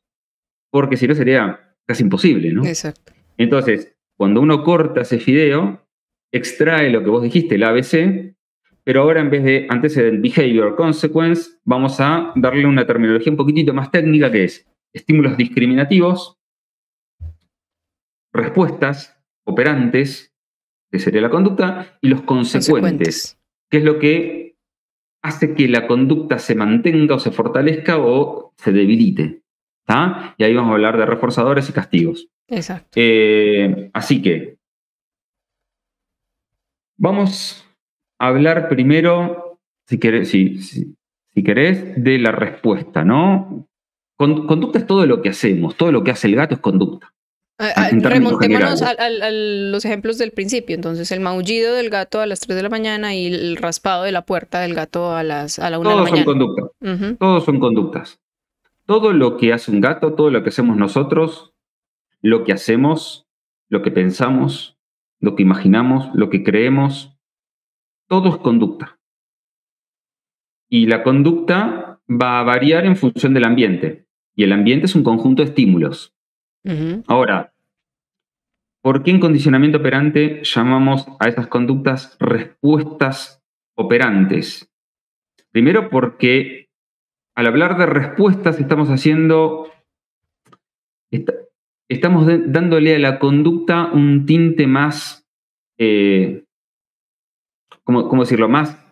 porque si no sería casi imposible, ¿no? Exacto. Entonces, cuando uno corta ese fideo, extrae lo que vos dijiste, el ABC, pero ahora en vez de antecedent, behavior, consequence, vamos a darle una terminología un poquitito más técnica, que es estímulos discriminativos, respuestas operantes que sería la conducta, y los consecuentes, que es lo que hace que la conducta se mantenga o se fortalezca o se debilite. ¿Tá? Y ahí vamos a hablar de reforzadores y castigos. Exacto. Así que vamos a hablar primero, si querés, de la respuesta, ¿no? Conducta es todo lo que hacemos, todo lo que hace el gato es conducta. Remontémonos a los ejemplos del principio. Entonces, el maullido del gato a las 3 de la mañana y el raspado de la puerta del gato a la 1 de la mañana. Todos son conductas. Todos son conductas. Todo lo que hace un gato, todo lo que hacemos nosotros, lo que hacemos, lo que pensamos, lo que imaginamos, lo que creemos, todo es conducta. Y la conducta va a variar en función del ambiente. Y el ambiente es un conjunto de estímulos. Ahora, ¿por qué en condicionamiento operante llamamos a esas conductas respuestas operantes? Primero porque al hablar de respuestas estamos dándole a la conducta un tinte más, ¿cómo decirlo? Más,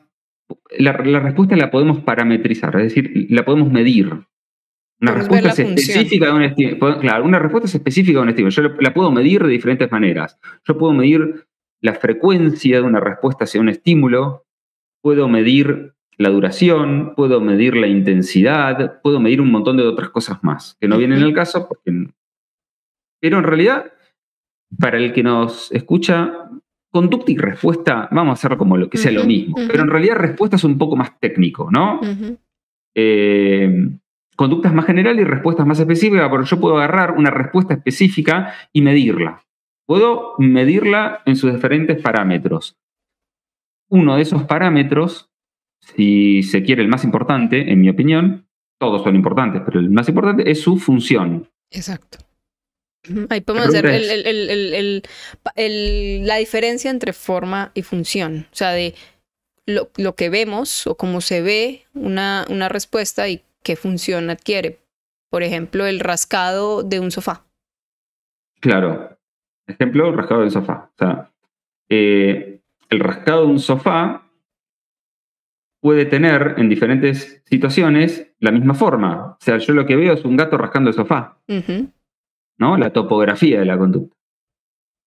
la respuesta la podemos parametrizar, es decir, la podemos medir. Una respuesta es específica de un estímulo. Claro, una respuesta es específica de un estímulo. Yo la puedo medir de diferentes maneras. Yo puedo medir la frecuencia de una respuesta hacia un estímulo, puedo medir la duración, puedo medir la intensidad, puedo medir un montón de otras cosas más, que no vienen al caso. Pero en realidad, para el que nos escucha, conducta y respuesta, vamos a hacer como lo que sea lo mismo. Pero en realidad respuesta es un poco más técnico, ¿no? Conducta es más general y respuesta es más específica, porque yo puedo agarrar una respuesta específica y medirla. Puedo medirla en sus diferentes parámetros. Uno de esos parámetros, si se quiere el más importante, en mi opinión, todos son importantes, pero el más importante es su función. Exacto. Ahí podemos hacer la diferencia entre forma y función. O sea, de lo que vemos o cómo se ve una respuesta y qué función adquiere. Por ejemplo, el rascado de un sofá. Claro. Ejemplo, el rascado del sofá. O sea, el rascado de un sofá puede tener en diferentes situaciones la misma forma. O sea, yo lo que veo es un gato rascando el sofá. ¿No? La topografía de la conducta.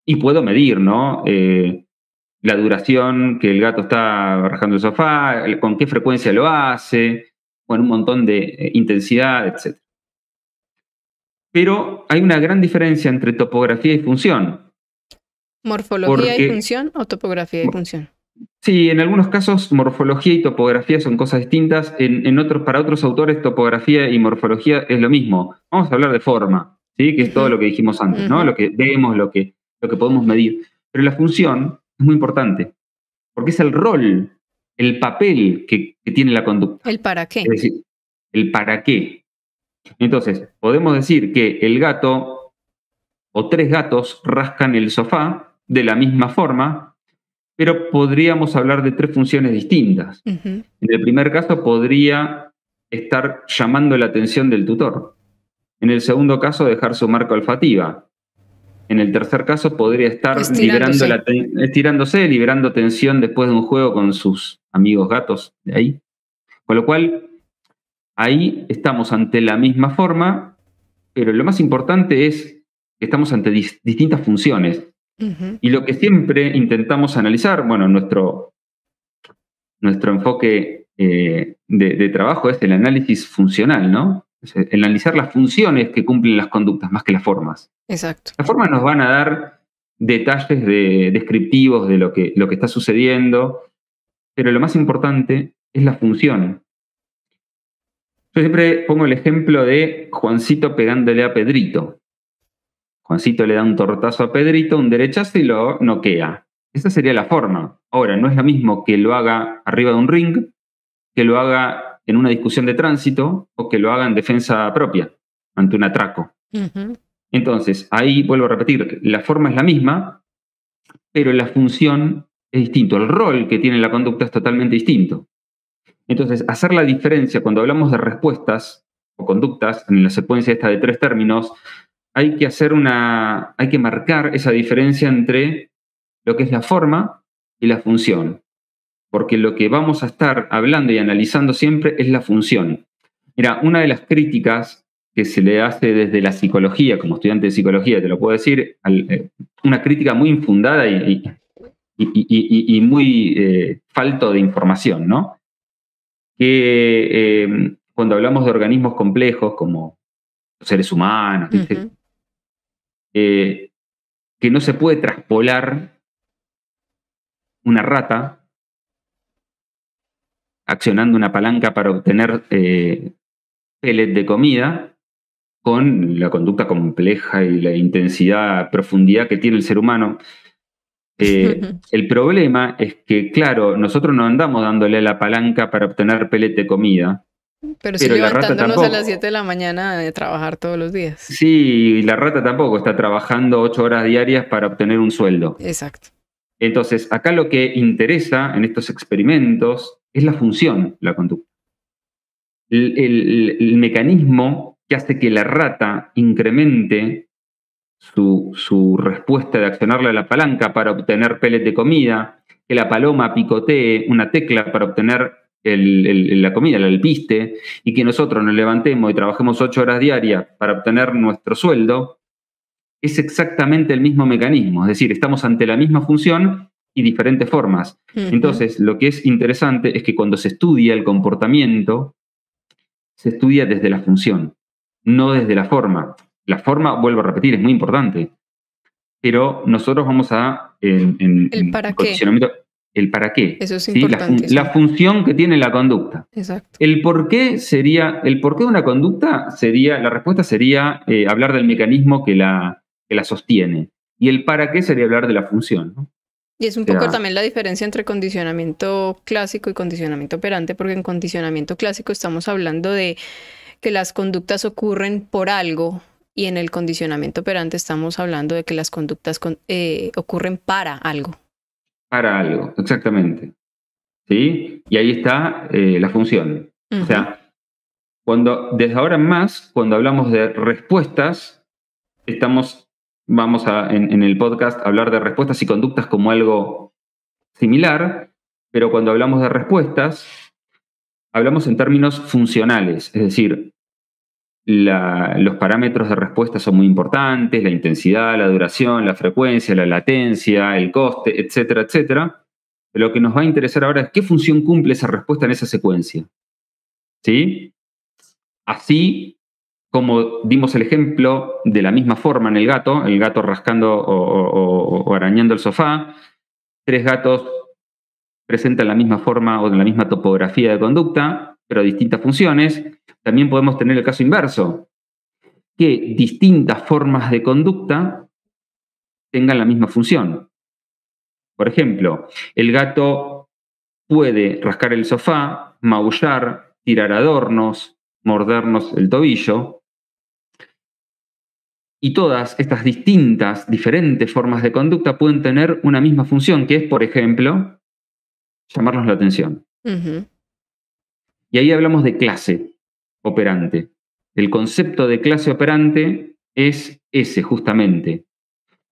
Y puedo medir, ¿no? La duración que el gato está rascando el sofá, con qué frecuencia lo hace, con un montón de intensidad, etc. Pero hay una gran diferencia entre topografía y función. ¿Morfología y función o topografía y función? Sí, en algunos casos morfología y topografía son cosas distintas. Para otros autores, topografía y morfología es lo mismo. Vamos a hablar de forma, ¿sí? Que es todo lo que dijimos antes, ¿no? Lo que vemos, lo que podemos medir. Pero la función es muy importante, porque es el rol, el papel que tiene la conducta. ¿El para qué? Es decir, el para qué. Entonces, podemos decir que el gato o 3 gatos rascan el sofá de la misma forma, pero podríamos hablar de 3 funciones distintas. En el primer caso podría estar llamando la atención del tutor. En el segundo caso, dejar su marca olfativa. En el tercer caso podría estar estirándose, liberando tensión después de un juego con sus amigos gatos de ahí. Con lo cual, ahí estamos ante la misma forma, pero lo más importante es que estamos ante distintas funciones. Y lo que siempre intentamos analizar, bueno, nuestro enfoque de trabajo es el análisis funcional, ¿no? El analizar las funciones que cumplen las conductas más que las formas. Exacto. Las formas nos van a dar detalles descriptivos de lo que está sucediendo, pero lo más importante es la función. Yo siempre pongo el ejemplo de Juancito pegándole a Pedrito. Juancito le da un tortazo a Pedrito, un derechazo y lo noquea. Esa sería la forma. Ahora, no es lo mismo que lo haga arriba de un ring, que lo haga en una discusión de tránsito o que lo haga en defensa propia, ante un atraco. Entonces, ahí vuelvo a repetir, la forma es la misma, pero la función es distinto. El rol que tiene la conducta es totalmente distinto. Entonces, hacer la diferencia cuando hablamos de respuestas o conductas, en la secuencia esta de 3 términos, hay que marcar esa diferencia entre lo que es la forma y la función. Porque lo que vamos a estar hablando y analizando siempre es la función. Mira, una de las críticas que se le hace desde la psicología, como estudiante de psicología, te lo puedo decir, una crítica muy infundada y muy falto de información, ¿no? Que cuando hablamos de organismos complejos como los seres humanos, ¿viste? Que no se puede traspolar una rata accionando una palanca para obtener pellet de comida con la conducta compleja y la intensidad, profundidad que tiene el ser humano. El problema es que, claro, nosotros no andamos dándole la palanca para obtener pellet de comida. Pero sí levantándonos a las 7 de la mañana de trabajar todos los días. Sí, y la rata tampoco está trabajando 8 horas diarias para obtener un sueldo. Exacto. Entonces, acá lo que interesa en estos experimentos es la función, la conducta. El mecanismo que hace que la rata incremente su respuesta de accionarle a la palanca para obtener pellet de comida, que la paloma picotee una tecla para obtener la comida, el alpiste, y que nosotros nos levantemos y trabajemos 8 horas diarias para obtener nuestro sueldo, es exactamente el mismo mecanismo. Es decir, estamos ante la misma función y diferentes formas. Entonces, lo que es interesante es que cuando se estudia el comportamiento, se estudia desde la función, no desde la forma. La forma, vuelvo a repetir, es muy importante. Pero nosotros vamos a, ¿El para qué? El para qué. Eso es ¿sí? importante. La función que tiene la conducta. Exacto. El por qué de una conducta sería, la respuesta sería hablar del mecanismo que la sostiene. Y el para qué sería hablar de la función, ¿no? Y es un poco también la diferencia entre condicionamiento clásico y condicionamiento operante, porque en condicionamiento clásico estamos hablando de que las conductas ocurren por algo, y en el condicionamiento operante estamos hablando de que las conductas ocurren para algo. Para algo, exactamente. ¿Sí? Y ahí está la función. O sea, desde ahora en más, cuando hablamos de respuestas, vamos a, en el podcast, hablar de respuestas y conductas como algo similar, pero cuando hablamos de respuestas, hablamos en términos funcionales, es decir, los parámetros de respuesta son muy importantes, la intensidad, la duración, la frecuencia, la latencia, el coste, etcétera, etcétera. Lo que nos va a interesar ahora es qué función cumple esa respuesta en esa secuencia. ¿Sí? Así como dimos el ejemplo de la misma forma en el gato rascando o arañando el sofá, 3 gatos presentan la misma forma o la misma topografía de conducta, pero distintas funciones. También podemos tener el caso inverso, que distintas formas de conducta tengan la misma función. Por ejemplo, el gato puede rascar el sofá, maullar, tirar adornos, mordernos el tobillo. Y todas estas diferentes formas de conducta pueden tener una misma función, que es, por ejemplo, llamarnos la atención. Y ahí hablamos de clase operante. El concepto de clase operante es ese, justamente.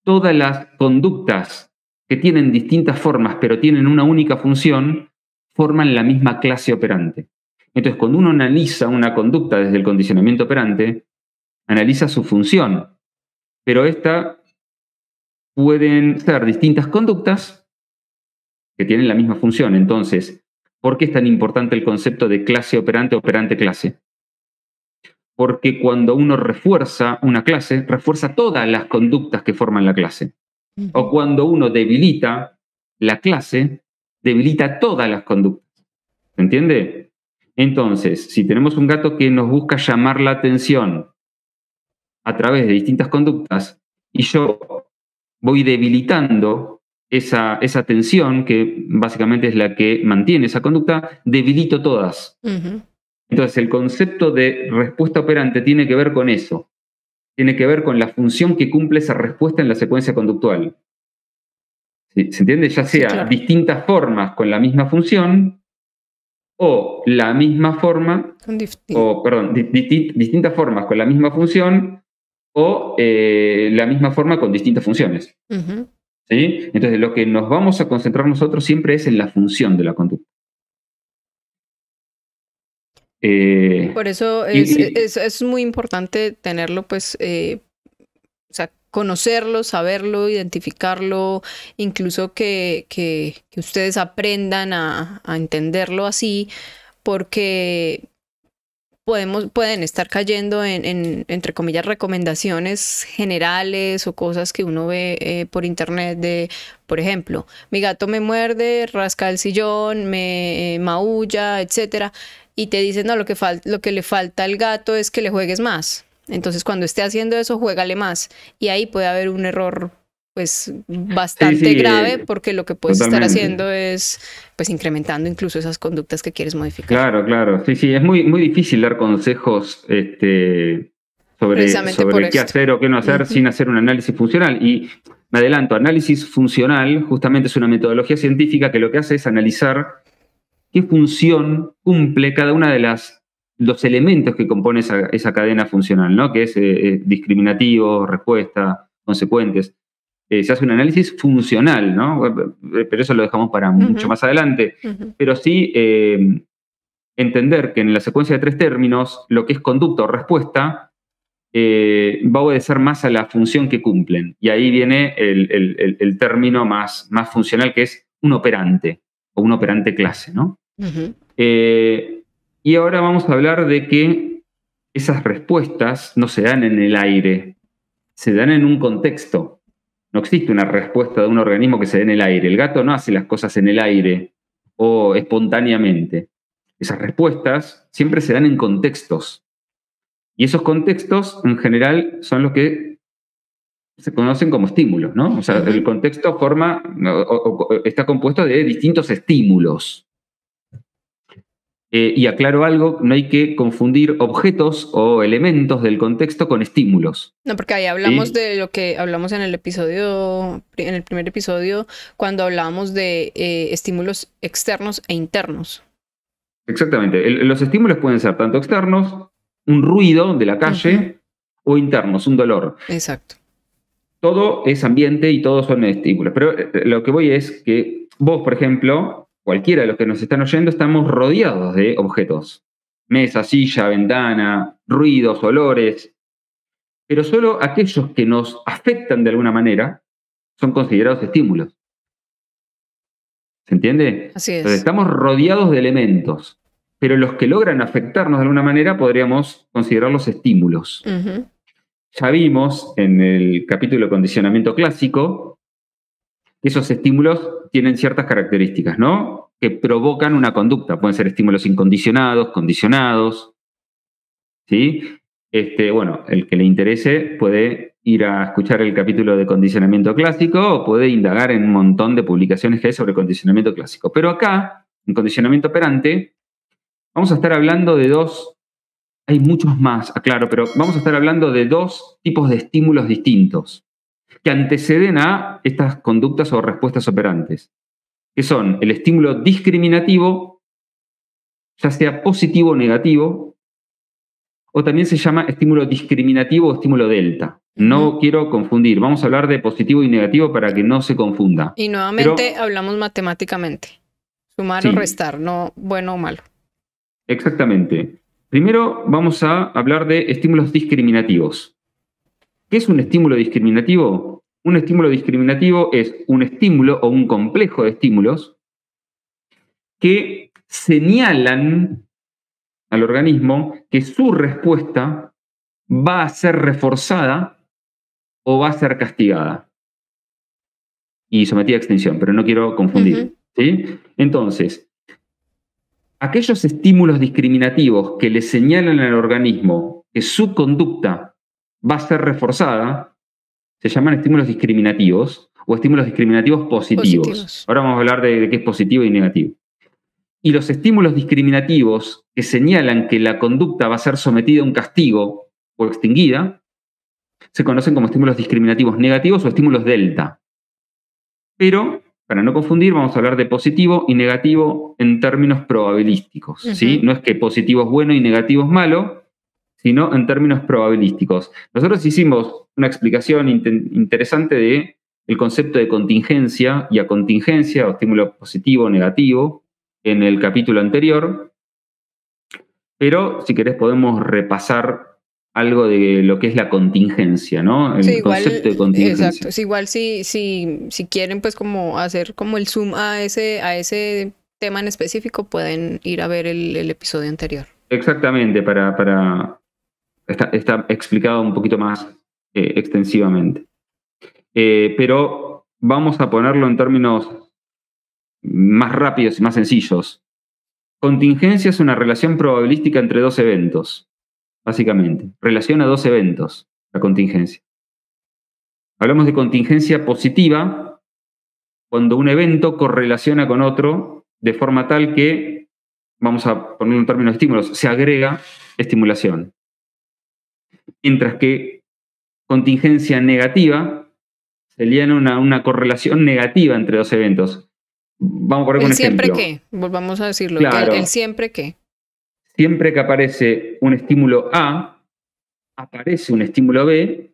Todas las conductas que tienen distintas formas, pero tienen una única función, forman la misma clase operante. Entonces, cuando uno analiza una conducta desde el condicionamiento operante, analiza su función, pero esta pueden ser distintas conductas que tienen la misma función. Entonces, ¿por qué es tan importante el concepto de clase operante, operante-clase? Porque cuando uno refuerza una clase, refuerza todas las conductas que forman la clase. O cuando uno debilita la clase, debilita todas las conductas. ¿Se entiende? Entonces, si tenemos un gato que nos busca llamar la atención a través de distintas conductas y yo voy debilitando esa tensión, que básicamente es la que mantiene esa conducta, debilito todas. Entonces, el concepto de respuesta operante tiene que ver con eso. Tiene que ver con la función que cumple esa respuesta en la secuencia conductual. ¿Sí? ¿Se entiende? Ya sea claro, distintas formas con la misma función o la misma forma, distintas formas con la misma función o la misma forma con distintas funciones. ¿sí? Entonces, lo que nos vamos a concentrar nosotros siempre es en la función de la conducta. Por eso es muy importante tenerlo, pues, o sea, conocerlo, saberlo, identificarlo, incluso que ustedes aprendan a entenderlo así, porque pueden estar cayendo entre comillas, recomendaciones generales o cosas que uno ve por internet de, por ejemplo, mi gato me muerde, rasca el sillón, me maulla, etcétera, y te dicen, no, lo que le falta al gato es que le juegues más. Entonces, cuando esté haciendo eso, juégale más. Y ahí puede haber un error, pues, bastante grave, porque lo que puedes estar haciendo es, pues, incrementando incluso esas conductas que quieres modificar. Claro. Sí, es muy, muy difícil dar consejos sobre qué hacer o qué no hacer sin hacer un análisis funcional. Y me adelanto, análisis funcional justamente es una metodología científica que lo que hace es analizar qué función cumple cada una de los elementos que compone esa cadena funcional, ¿no? Que es discriminativo, respuesta, consecuentes. Se hace un análisis funcional, ¿no? Pero eso lo dejamos para mucho más adelante. Pero sí entender que en la secuencia de 3 términos, lo que es conducta o respuesta va a obedecer más a la función que cumplen. Y ahí viene el término más funcional, que es un operante o un operante clase, ¿no? Y ahora vamos a hablar de que esas respuestas no se dan en el aire, se dan en un contexto. No existe una respuesta de un organismo que se dé en el aire. El gato no hace las cosas en el aire o espontáneamente. Esas respuestas siempre se dan en contextos. Y esos contextos, en general, son los que se conocen como estímulos, ¿no? O sea, el contexto está compuesto de distintos estímulos. Y aclaro algo, no hay que confundir objetos o elementos del contexto con estímulos. No, porque ahí hablamos de lo que hablamos en el primer episodio, cuando hablábamos de estímulos externos e internos. Exactamente. Los estímulos pueden ser tanto externos, un ruido de la calle, o internos, un dolor. Exacto. Todo es ambiente y todos son estímulos. Pero lo que voy es que vos, por ejemplo, cualquiera de los que nos están oyendo, estamos rodeados de objetos. Mesa, silla, ventana, ruidos, olores. Pero solo aquellos que nos afectan de alguna manera son considerados estímulos. ¿Se entiende? Así es. Entonces, estamos rodeados de elementos, pero los que logran afectarnos de alguna manera podríamos considerarlos estímulos. Ya vimos en el capítulo de condicionamiento clásico que esos estímulos tienen ciertas características, ¿no? Que provocan una conducta. Pueden ser estímulos incondicionados, condicionados, ¿sí? Bueno, el que le interese puede ir a escuchar el capítulo de condicionamiento clásico o puede indagar en un montón de publicaciones que hay sobre condicionamiento clásico. Pero acá, en condicionamiento operante, vamos a estar hablando de hay muchos más, aclaro, pero vamos a estar hablando de 2 tipos de estímulos distintos que anteceden a estas conductas o respuestas operantes, que son el estímulo discriminativo, ya sea positivo o negativo, o también se llama estímulo discriminativo o estímulo delta. No quiero confundir, vamos a hablar de positivo y negativo para que no se confunda. Y nuevamente hablamos matemáticamente, sumar o restar, no bueno o malo. Exactamente. Primero vamos a hablar de estímulos discriminativos. ¿Qué es un estímulo discriminativo? Un estímulo discriminativo es un estímulo o un complejo de estímulos que señalan al organismo que su respuesta va a ser reforzada o va a ser castigada y sometida a extinción, pero no quiero confundir. ¿Sí? Entonces, aquellos estímulos discriminativos que le señalan al organismo que su conducta va a ser reforzada se llaman estímulos discriminativos o estímulos discriminativos positivos. Ahora vamos a hablar de qué es positivo y negativo. Y los estímulos discriminativos que señalan que la conducta va a ser sometida a un castigo o extinguida se conocen como estímulos discriminativos negativos o estímulos delta. Pero, para no confundir, vamos a hablar de positivo y negativo en términos probabilísticos. ¿Sí? No es que positivo es bueno y negativo es malo, sino en términos probabilísticos. Nosotros hicimos una explicación interesante de el concepto de contingencia y acontingencia, o estímulo positivo o negativo, en el capítulo anterior. Pero si querés podemos repasar algo de lo que es la contingencia, ¿no? El Sí, concepto de igual, contingencia. exacto. Es igual si quieren pues como hacer como el zoom a ese tema en específico, pueden ir a ver el episodio anterior. Exactamente, está explicado un poquito más extensivamente. Pero vamos a ponerlo en términos más rápidos y más sencillos. Contingencia es una relación probabilística entre dos eventos, básicamente. Relaciona dos eventos, la contingencia. Hablamos de contingencia positiva cuando un evento correlaciona con otro de forma tal que, vamos a ponerlo en términos de estímulos, se agrega estimulación. Mientras que contingencia negativa sería una correlación negativa entre dos eventos. Vamos a poner un ejemplo. ¿El siempre qué? Volvamos a decirlo. Claro. ¿El siempre qué? Siempre que aparece un estímulo A, aparece un estímulo B,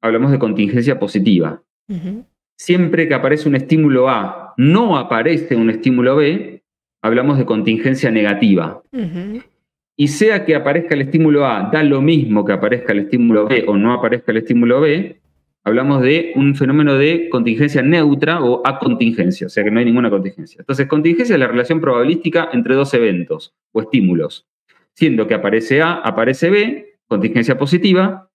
hablamos de contingencia positiva. Uh-huh. Siempre que aparece un estímulo A, no aparece un estímulo B, hablamos de contingencia negativa. Uh-huh. Y sea que aparezca el estímulo A, da lo mismo que aparezca el estímulo B o no aparezca el estímulo B, hablamos de un fenómeno de contingencia neutra o acontingencia, o sea que no hay ninguna contingencia. Entonces, contingencia es la relación probabilística entre dos eventos o estímulos. Siendo que aparece A, aparece B, contingencia positiva.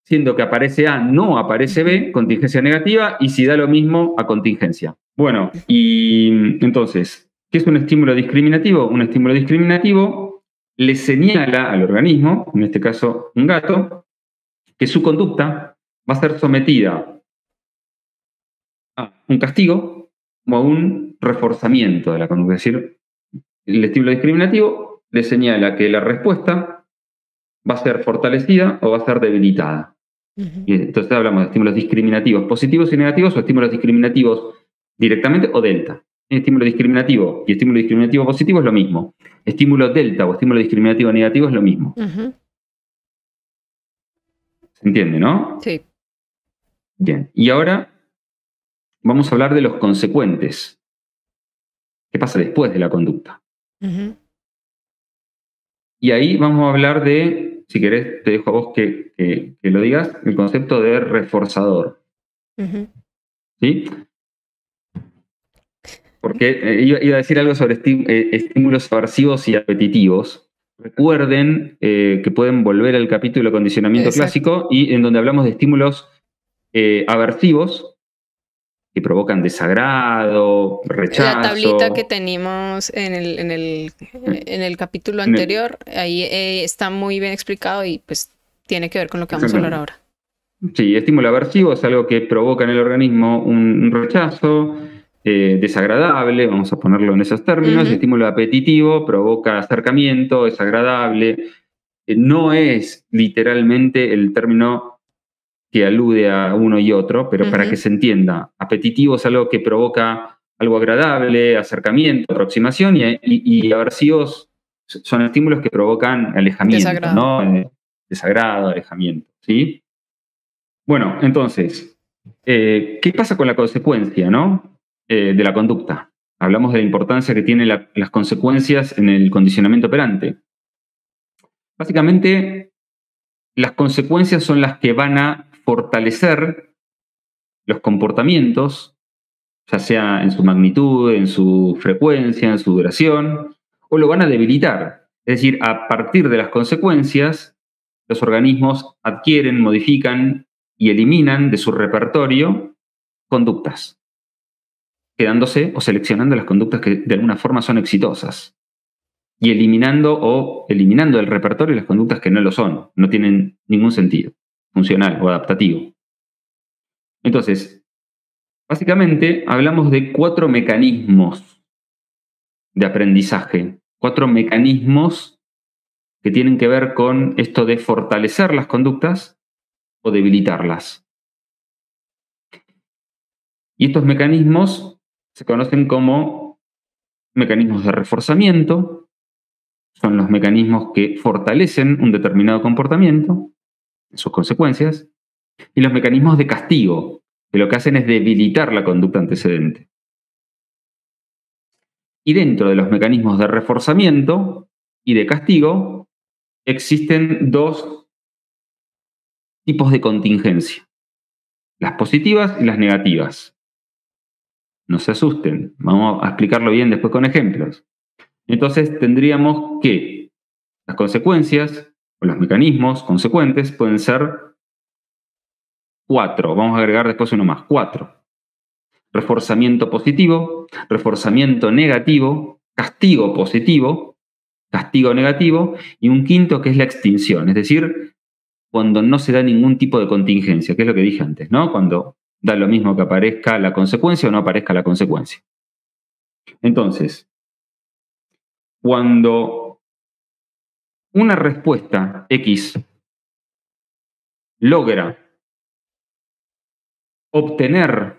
Siendo que aparece A, no aparece B, contingencia negativa. Y si da lo mismo, acontingencia. Bueno, y entonces, ¿qué es un estímulo discriminativo? Un estímulo discriminativo le señala al organismo, en este caso un gato, que su conducta va a ser sometida a un castigo o a un reforzamiento de la conducta. Es decir, el estímulo discriminativo le señala que la respuesta va a ser fortalecida o va a ser debilitada. Uh-huh. Y entonces hablamos de estímulos discriminativos positivos y negativos, o estímulos discriminativos directamente o delta. Estímulo discriminativo y estímulo discriminativo positivo es lo mismo. Estímulo delta o estímulo discriminativo negativo es lo mismo. Uh-huh. ¿Se entiende, no? Sí. Bien. Y ahora vamos a hablar de los consecuentes. ¿Qué pasa después de la conducta? Uh-huh. Y ahí vamos a hablar de, si querés, te dejo a vos que lo digas, el concepto de reforzador. Uh-huh. ¿Sí? Porque iba a decir algo sobre estímulos aversivos y apetitivos. Recuerden que pueden volver al capítulo de condicionamiento clásico y en donde hablamos de estímulos aversivos que provocan desagrado, rechazo. La tablita que teníamos en el capítulo anterior, ahí está muy bien explicado y pues tiene que ver con lo que vamos a hablar ahora. Sí, estímulo aversivo es algo que provoca en el organismo un rechazo desagradable, vamos a ponerlo en esos términos. Uh-huh. Estímulo apetitivo provoca acercamiento, es agradable. No es literalmente el término que alude a uno y otro, pero uh-huh. Para que se entienda, apetitivo es algo que provoca algo agradable, acercamiento, aproximación, y aversivos son estímulos que provocan alejamiento, desagrado. ¿No? Desagrado, alejamiento, ¿sí? Bueno, entonces, ¿qué pasa con la consecuencia, ¿no? De la conducta? Hablamos de la importancia que tienen las consecuencias en el condicionamiento operante. Básicamente, las consecuencias son las que van a fortalecer los comportamientos, ya sea en su magnitud, en su frecuencia, en su duración, o lo van a debilitar. Es decir, a partir de las consecuencias, los organismos adquieren, modifican y eliminan de su repertorio conductas, quedándose o seleccionando las conductas que de alguna forma son exitosas y eliminando del repertorio las conductas que no lo son, no tienen ningún sentido funcional o adaptativo. Entonces, básicamente hablamos de 4 mecanismos de aprendizaje, 4 mecanismos que tienen que ver con esto de fortalecer las conductas o debilitarlas. Y estos mecanismos se conocen como mecanismos de reforzamiento, son los mecanismos que fortalecen un determinado comportamiento, sus consecuencias, y los mecanismos de castigo, que lo que hacen es debilitar la conducta antecedente. Y dentro de los mecanismos de reforzamiento y de castigo, existen dos tipos de contingencia, las positivas y las negativas. No se asusten, vamos a explicarlo bien después con ejemplos. Entonces tendríamos que las consecuencias o los mecanismos consecuentes pueden ser 4, vamos a agregar después uno más, 4. Reforzamiento positivo, reforzamiento negativo, castigo positivo, castigo negativo, y un quinto que es la extinción, es decir, cuando no se da ningún tipo de contingencia, que es lo que dije antes, ¿no? Cuando da lo mismo que aparezca la consecuencia o no aparezca la consecuencia. Entonces, cuando una respuesta X logra obtener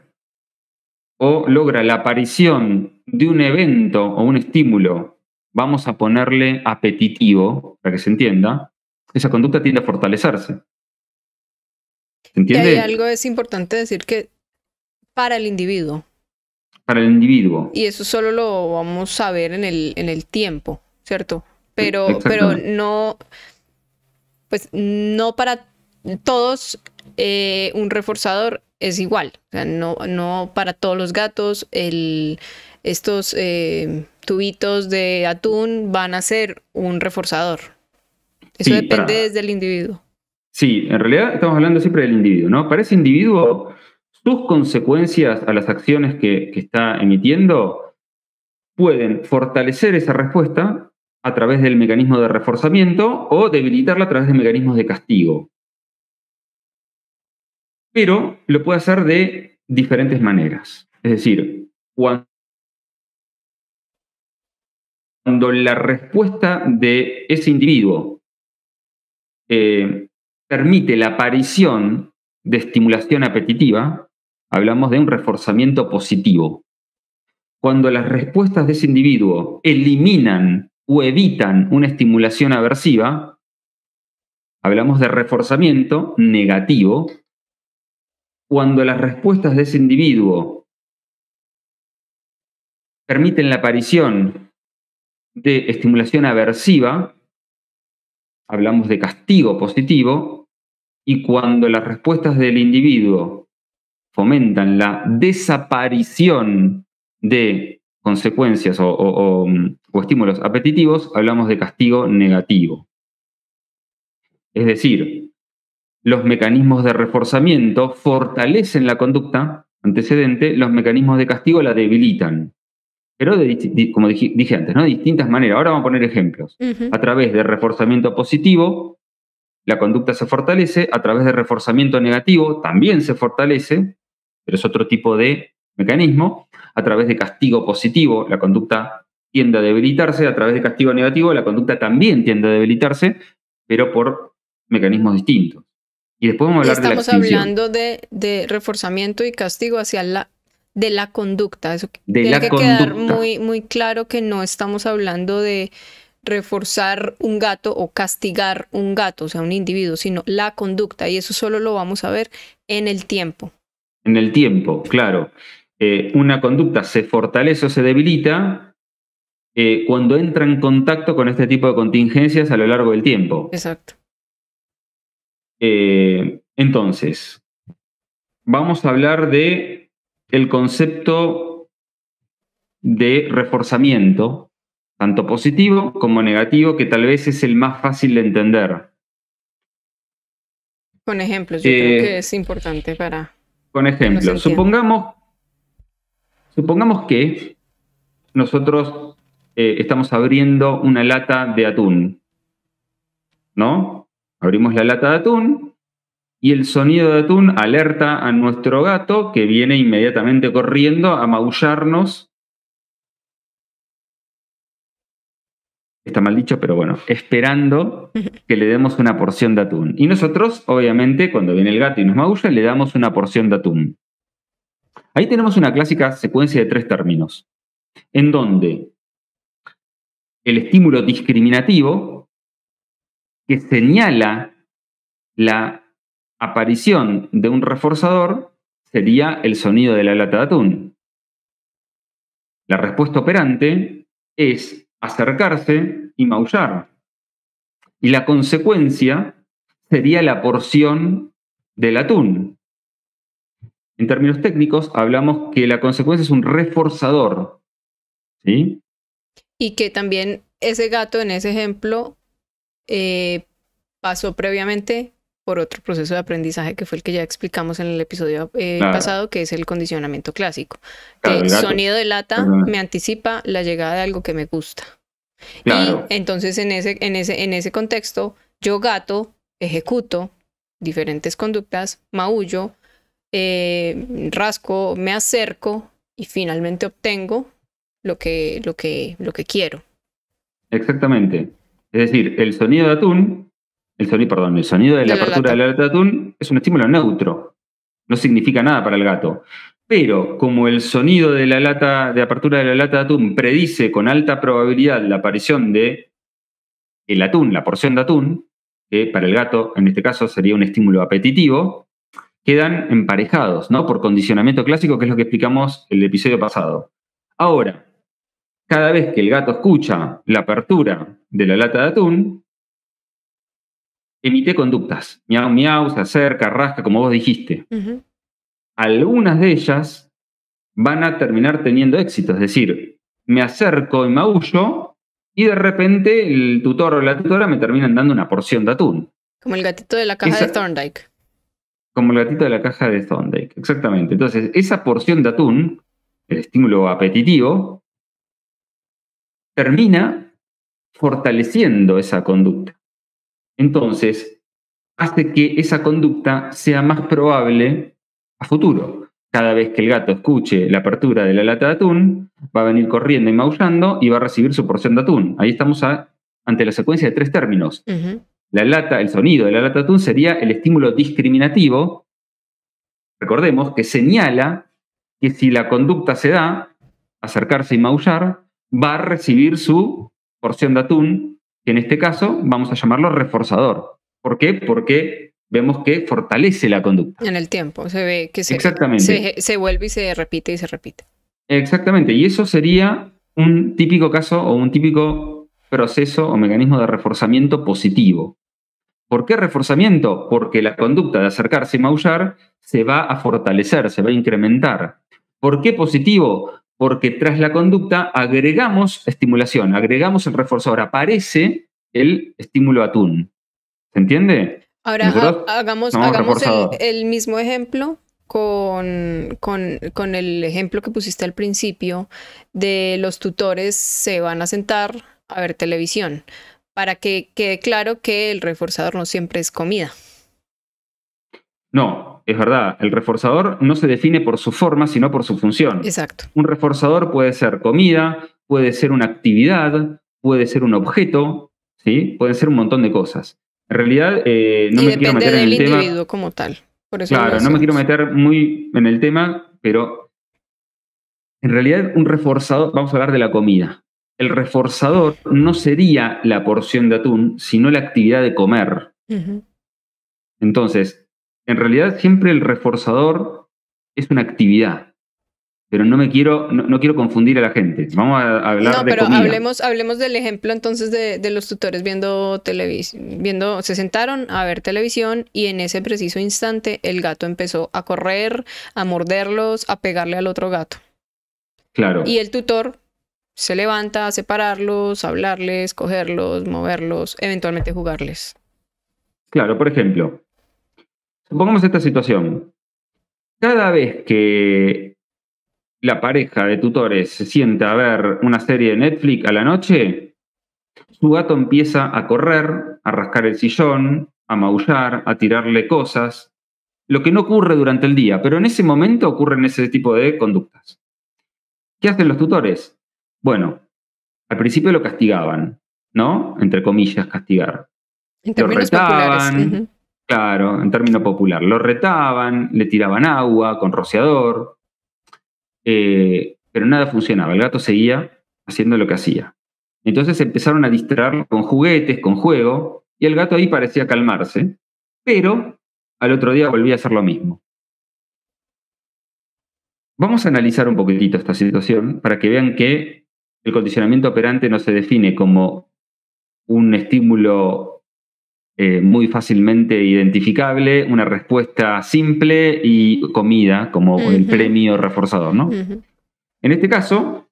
o logra la aparición de un evento o un estímulo, vamos a ponerle apetitivo, para que se entienda, esa conducta tiende a fortalecerse. ¿Se entiende? Y hay algo es importante decir que para el individuo. Para el individuo. Y eso solo lo vamos a ver en el tiempo, ¿cierto? Pero no, pues no para todos un reforzador es igual. O sea, no para todos los gatos estos tubitos de atún van a ser un reforzador. Eso sí, depende desde el individuo. Sí, en realidad estamos hablando siempre del individuo, ¿no? Para ese individuo, sus consecuencias a las acciones que está emitiendo pueden fortalecer esa respuesta a través del mecanismo de reforzamiento o debilitarla a través de mecanismos de castigo. Pero lo puede hacer de diferentes maneras. Es decir, cuando la respuesta de ese individuo permite la aparición de estimulación apetitiva, hablamos de un reforzamiento positivo. Cuando las respuestas de ese individuo eliminan o evitan una estimulación aversiva, hablamos de reforzamiento negativo. Cuando las respuestas de ese individuo permiten la aparición de estimulación aversiva, hablamos de castigo positivo. Y cuando las respuestas del individuo fomentan la desaparición de consecuencias o estímulos apetitivos, hablamos de castigo negativo. Es decir, los mecanismos de reforzamiento fortalecen la conducta antecedente, los mecanismos de castigo la debilitan. Pero como dije antes, ¿no? De distintas maneras. Ahora vamos a poner ejemplos. A través de reforzamiento positivo, la conducta se fortalece. A través de reforzamiento negativo, también se fortalece, pero es otro tipo de mecanismo. A través de castigo positivo, la conducta tiende a debilitarse. A través de castigo negativo, la conducta también tiende a debilitarse, pero por mecanismos distintos. Y después vamos a hablar de la extinción. Estamos hablando de reforzamiento y castigo hacia de la conducta. Eso tiene que quedar muy, muy claro, que no estamos hablando de reforzar un gato o castigar un gato, o sea, un individuo, sino la conducta. Y eso solo lo vamos a ver en el tiempo. En el tiempo, claro. Una conducta se fortalece o se debilita cuando entra en contacto con este tipo de contingencias a lo largo del tiempo. Exacto. Entonces, vamos a hablar de el concepto de reforzamiento, tanto positivo como negativo, que tal vez es el más fácil de entender. Con ejemplos, yo creo que es importante para... Con ejemplos, supongamos que nosotros estamos abriendo una lata de atún, ¿no? Abrimos la lata de atún y el sonido de atún alerta a nuestro gato, que viene inmediatamente corriendo a maullarnos. Está mal dicho, pero bueno, esperando que le demos una porción de atún. Y nosotros, obviamente, cuando viene el gato y nos maulla, le damos una porción de atún. Ahí tenemos una clásica secuencia de 3 términos, en donde el estímulo discriminativo, que señala la aparición de un reforzador, sería el sonido de la lata de atún. La respuesta operante es acercarse y maullar. Y la consecuencia sería la porción del atún. En términos técnicos, hablamos que la consecuencia es un reforzador, ¿sí? Y que también ese gato en ese ejemplo pasó previamente por otro proceso de aprendizaje que fue el que ya explicamos en el episodio pasado, que es el condicionamiento clásico. Claro, que sonido de lata me anticipa la llegada de algo que me gusta. Claro. Y entonces en ese contexto, yo gato ejecuto diferentes conductas, maullo, rasco, me acerco y finalmente obtengo lo que quiero. Exactamente. Es decir, el sonido de atún, el sonido de la apertura de la lata de atún es un estímulo neutro. No significa nada para el gato. Pero como el sonido de la lata, de apertura de la lata de atún predice con alta probabilidad la aparición de el atún, la porción de atún, que para el gato en este caso sería un estímulo apetitivo, quedan emparejados, ¿no? Por condicionamiento clásico, que es lo que explicamos el episodio pasado. Ahora, cada vez que el gato escucha la apertura de la lata de atún, emite conductas. Miau, miau, se acerca, rasca, como vos dijiste. Uh-huh. Algunas de ellas van a terminar teniendo éxito. Es decir, me acerco y maullo y de repente el tutor o la tutora me terminan dando una porción de atún. Como el gatito de la caja de Thorndike. Como el gatito de la caja de Thorndike, exactamente. Entonces, esa porción de atún, el estímulo apetitivo, termina fortaleciendo esa conducta. Entonces, hace que esa conducta sea más probable a futuro. Cada vez que el gato escuche la apertura de la lata de atún, va a venir corriendo y maullando y va a recibir su porción de atún. Ahí estamos ante la secuencia de 3 términos. Uh-huh. El sonido de la lata de atún sería el estímulo discriminativo. Recordemos que señala que si la conducta se da, acercarse y maullar, va a recibir su porción de atún, que en este caso vamos a llamarlo reforzador. ¿Por qué? Porque vemos que fortalece la conducta. En el tiempo, se ve que Exactamente. se vuelve y se repite y se repite. Exactamente, y eso sería un típico caso o un típico proceso o mecanismo de reforzamiento positivo. ¿Por qué reforzamiento? Porque la conducta de acercarse y maullar se va a fortalecer, se va a incrementar. ¿Por qué positivo? Porque tras la conducta agregamos estimulación, agregamos el reforzador, aparece el estímulo atún. ¿Se entiende? Ahora hagamos el mismo ejemplo con el ejemplo que pusiste al principio de los tutores se van a sentar a ver televisión, para que quede claro que el reforzador no siempre es comida. No, es verdad, el reforzador no se define por su forma, sino por su función. Exacto. Un reforzador puede ser comida, puede ser una actividad, puede ser un objeto, ¿sí? Pueden ser un montón de cosas. En realidad, no me quiero meter en el tema. Depende del individuo como tal. Por eso claro, no me quiero meter muy en el tema, pero en realidad un reforzador, vamos a hablar de la comida. El reforzador no sería la porción de atún, sino la actividad de comer. Uh-huh. Entonces, en realidad siempre el reforzador es una actividad, pero no quiero confundir a la gente. Vamos a hablar de comida. Hablemos del ejemplo entonces de los tutores viendo televisión, se sentaron a ver televisión y en ese preciso instante el gato empezó a correr, a morderlos, a pegarle al otro gato. Claro. Y el tutor se levanta a separarlos, a hablarles, cogerlos, moverlos, eventualmente jugarles. Claro, por ejemplo, supongamos esta situación. Cada vez que la pareja de tutores se sienta a ver una serie de Netflix a la noche, su gato empieza a correr, a rascar el sillón, a maullar, a tirarle cosas, lo que no ocurre durante el día, pero en ese momento ocurren ese tipo de conductas. ¿Qué hacen los tutores? Bueno, al principio lo castigaban, ¿no? Entre comillas, castigar. En términos populares. Uh-huh. Claro, en términos popular. Lo retaban, le tiraban agua con rociador, pero nada funcionaba. El gato seguía haciendo lo que hacía. Entonces empezaron a distraerlo con juguetes, con juego, y el gato ahí parecía calmarse, pero al otro día volvía a hacer lo mismo. Vamos a analizar un poquitito esta situación para que vean que el condicionamiento operante no se define como un estímulo muy fácilmente identificable, una respuesta simple y comida como el premio reforzador, ¿no? En este caso,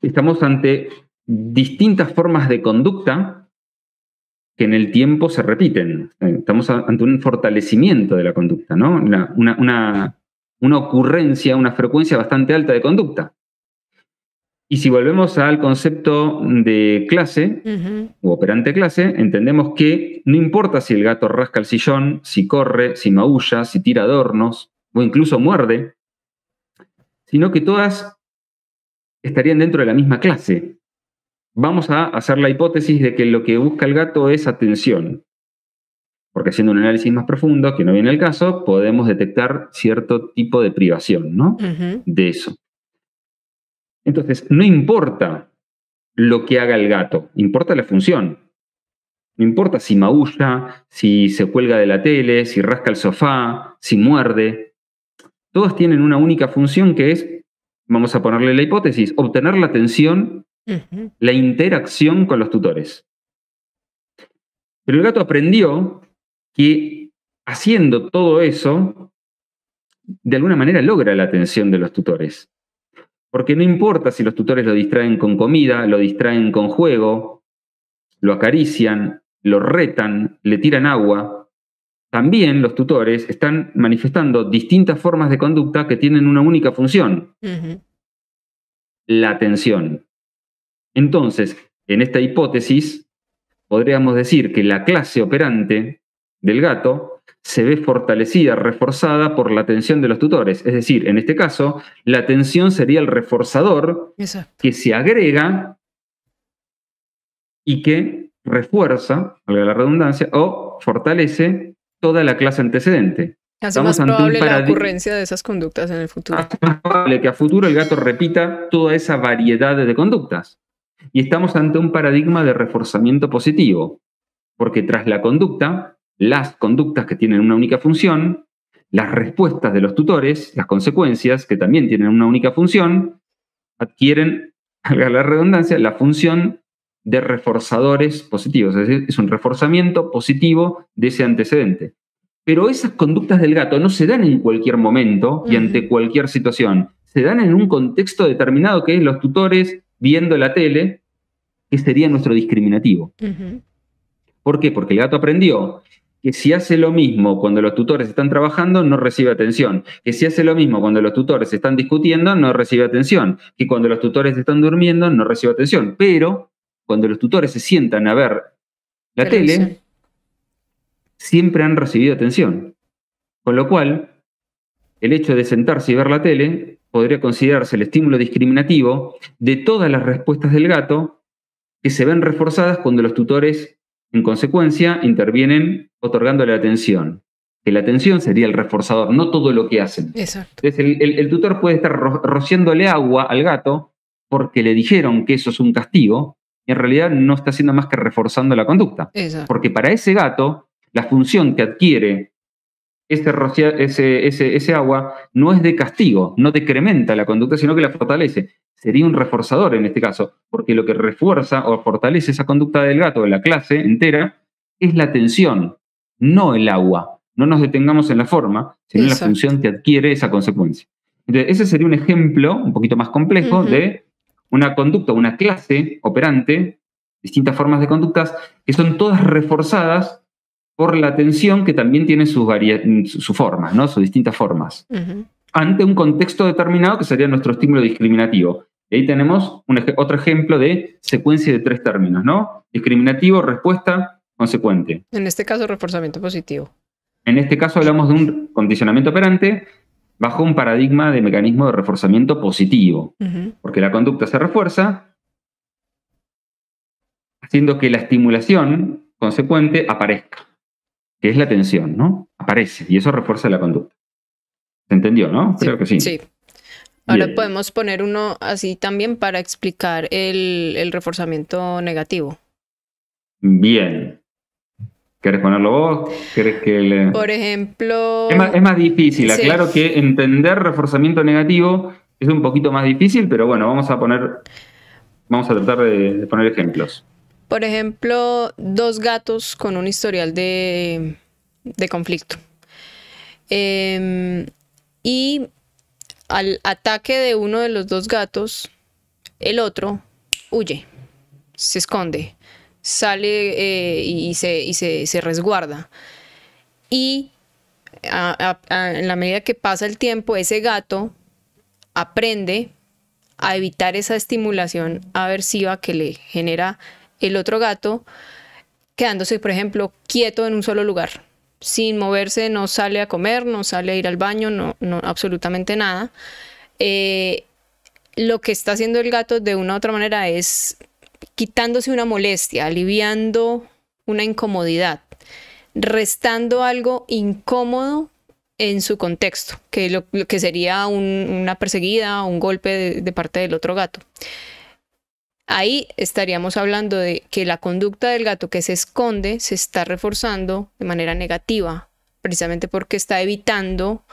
estamos ante distintas formas de conducta que en el tiempo se repiten. Estamos ante un fortalecimiento de la conducta, ¿no? Una ocurrencia, una frecuencia bastante alta de conducta. Y si volvemos al concepto de clase, u operante clase, entendemos que no importa si el gato rasca el sillón, si corre, si maulla, si tira adornos, o incluso muerde, sino que todas estarían dentro de la misma clase. Vamos a hacer la hipótesis de que lo que busca el gato es atención. Porque haciendo un análisis más profundo, que no viene el caso, podemos detectar cierto tipo de privación, ¿no? De eso. Entonces, no importa lo que haga el gato, importa la función. No importa si maulla, si se cuelga de la tele, si rasca el sofá, si muerde. Todas tienen una única función que es, vamos a ponerle la hipótesis, obtener la atención, la interacción con los tutores. Pero el gato aprendió que haciendo todo eso, de alguna manera logra la atención de los tutores. Porque no importa si los tutores lo distraen con comida, lo distraen con juego, lo acarician, lo retan, le tiran agua. También los tutores están manifestando distintas formas de conducta que tienen una única función, la atención. Entonces, en esta hipótesis, podríamos decir que la clase operante del gato se ve fortalecida, reforzada por la atención de los tutores. Es decir, en este caso, la atención sería el reforzador que se agrega y que refuerza, valga la redundancia, o fortalece toda la clase antecedente. Hace más probable la ocurrencia de esas conductas en el futuro. Hace más probable que a futuro el gato repita toda esa variedad de conductas. Y estamos ante un paradigma de reforzamiento positivo, porque tras la conducta, las conductas que tienen una única función, las respuestas de los tutores, las consecuencias que también tienen una única función, adquieren, valga la redundancia, la función de reforzadores positivos. Es decir, es un reforzamiento positivo de ese antecedente. Pero esas conductas del gato no se dan en cualquier momento y ante cualquier situación. Se dan en un contexto determinado que es los tutores viendo la tele, que sería nuestro discriminativo. ¿Por qué? Porque el gato aprendió que si hace lo mismo cuando los tutores están trabajando, no recibe atención. Que si hace lo mismo cuando los tutores están discutiendo, no recibe atención. Que cuando los tutores están durmiendo, no recibe atención. Pero cuando los tutores se sientan a ver la tele, siempre han recibido atención. Con lo cual, el hecho de sentarse y ver la tele podría considerarse el estímulo discriminativo de todas las respuestas del gato que se ven reforzadas cuando los tutores, en consecuencia, intervienen otorgándole atención. Que la atención sería el reforzador, no todo lo que hacen. Exacto. Entonces, el tutor puede estar rociándole agua al gato porque le dijeron que eso es un castigo y en realidad no está haciendo más que reforzando la conducta. Exacto. Porque para ese gato, la función que adquiere ese agua no es de castigo, no decrementa la conducta, sino que la fortalece. Sería un reforzador en este caso, porque lo que refuerza o fortalece esa conducta del gato, de la clase entera, es la atención, no el agua. No nos detengamos en la forma, sino en la función que adquiere esa consecuencia. Entonces, ese sería un ejemplo un poquito más complejo de una conducta, una clase operante, distintas formas de conductas, que son todas reforzadas por la atención que también tiene sus formas, ¿no? Sus distintas formas. Ante un contexto determinado que sería nuestro estímulo discriminativo. Y ahí tenemos otro ejemplo de secuencia de 3 términos, ¿no? Discriminativo, respuesta, consecuente. En este caso, reforzamiento positivo. En este caso hablamos de un condicionamiento operante bajo un paradigma de mecanismo de reforzamiento positivo. Porque la conducta se refuerza haciendo que la estimulación consecuente aparezca, que es la atención, ¿no? Aparece, y eso refuerza la conducta. ¿Se entendió, no? Sí, creo que sí. Sí. Ahora Bien. podemos poner uno así también para explicar el reforzamiento negativo. Bien. ¿Querés ponerlo vos? ¿Querés que le...? Por ejemplo... Es más difícil. sí. Aclaro que entender reforzamiento negativo es un poquito más difícil, pero bueno, vamos a tratar de poner ejemplos. Por ejemplo, dos gatos con un historial de conflicto. Y al ataque de uno de los dos gatos, el otro huye, se esconde, sale y se resguarda. Y en la medida que pasa el tiempo, ese gato aprende a evitar esa estimulación aversiva que le genera el otro gato, quedándose, por ejemplo, quieto en un solo lugar, sin moverse, no sale a comer, no sale a ir al baño, no absolutamente nada. Lo que está haciendo el gato de una u otra manera es quitándose una molestia, aliviando una incomodidad, restando algo incómodo en su contexto, que lo que sería una perseguida o un golpe de parte del otro gato. Ahí estaríamos hablando de que la conducta del gato que se esconde se está reforzando de manera negativa, precisamente porque está evitando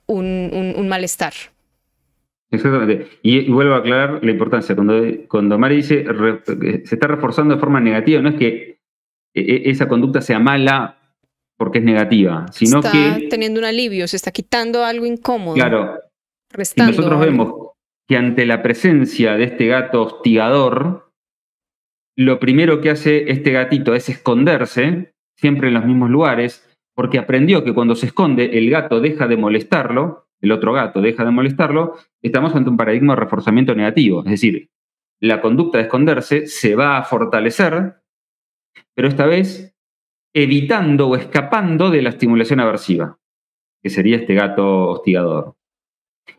un malestar. Exactamente. Y vuelvo a aclarar la importancia. Cuando Mari dice se está reforzando de forma negativa, no es que esa conducta sea mala porque es negativa, sino está que... teniendo un alivio, se está quitando algo incómodo. Claro. Restando Y nosotros algo. vemos que ante la presencia de este gato hostigador, lo primero que hace este gatito es esconderse, siempre en los mismos lugares, porque aprendió que cuando se esconde el gato deja de molestarlo, el otro gato deja de molestarlo. Estamos ante un paradigma de reforzamiento negativo, es decir, la conducta de esconderse se va a fortalecer, pero esta vez evitando o escapando de la estimulación aversiva, que sería este gato hostigador.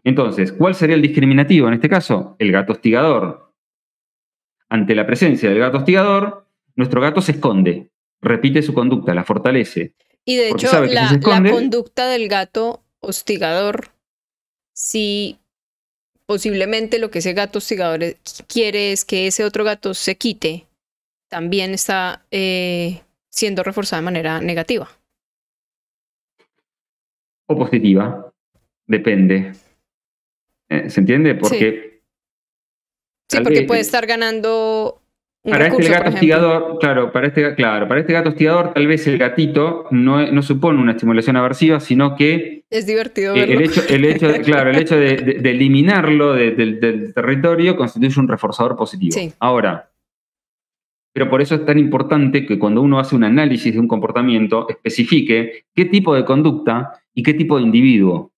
Entonces, ¿cuál sería el discriminativo en este caso? El gato hostigador. Ante la presencia del gato hostigador, nuestro gato se esconde, repite su conducta, la fortalece. Y de hecho, la conducta del gato hostigador, si posiblemente lo que ese gato hostigador quiere es que ese otro gato se quite, también está siendo reforzada de manera negativa. O positiva, depende. ¿Se entiende? Porque... Sí, porque puede estar ganando un para recurso, este gato hostigador, claro, para este gato hostigador, tal vez el gatito no supone una estimulación aversiva, sino que es divertido verlo. El hecho de eliminarlo del territorio constituye un reforzador positivo. Sí. Ahora, pero por eso es tan importante que cuando uno hace un análisis de un comportamiento, especifique qué tipo de conducta y qué tipo de individuo.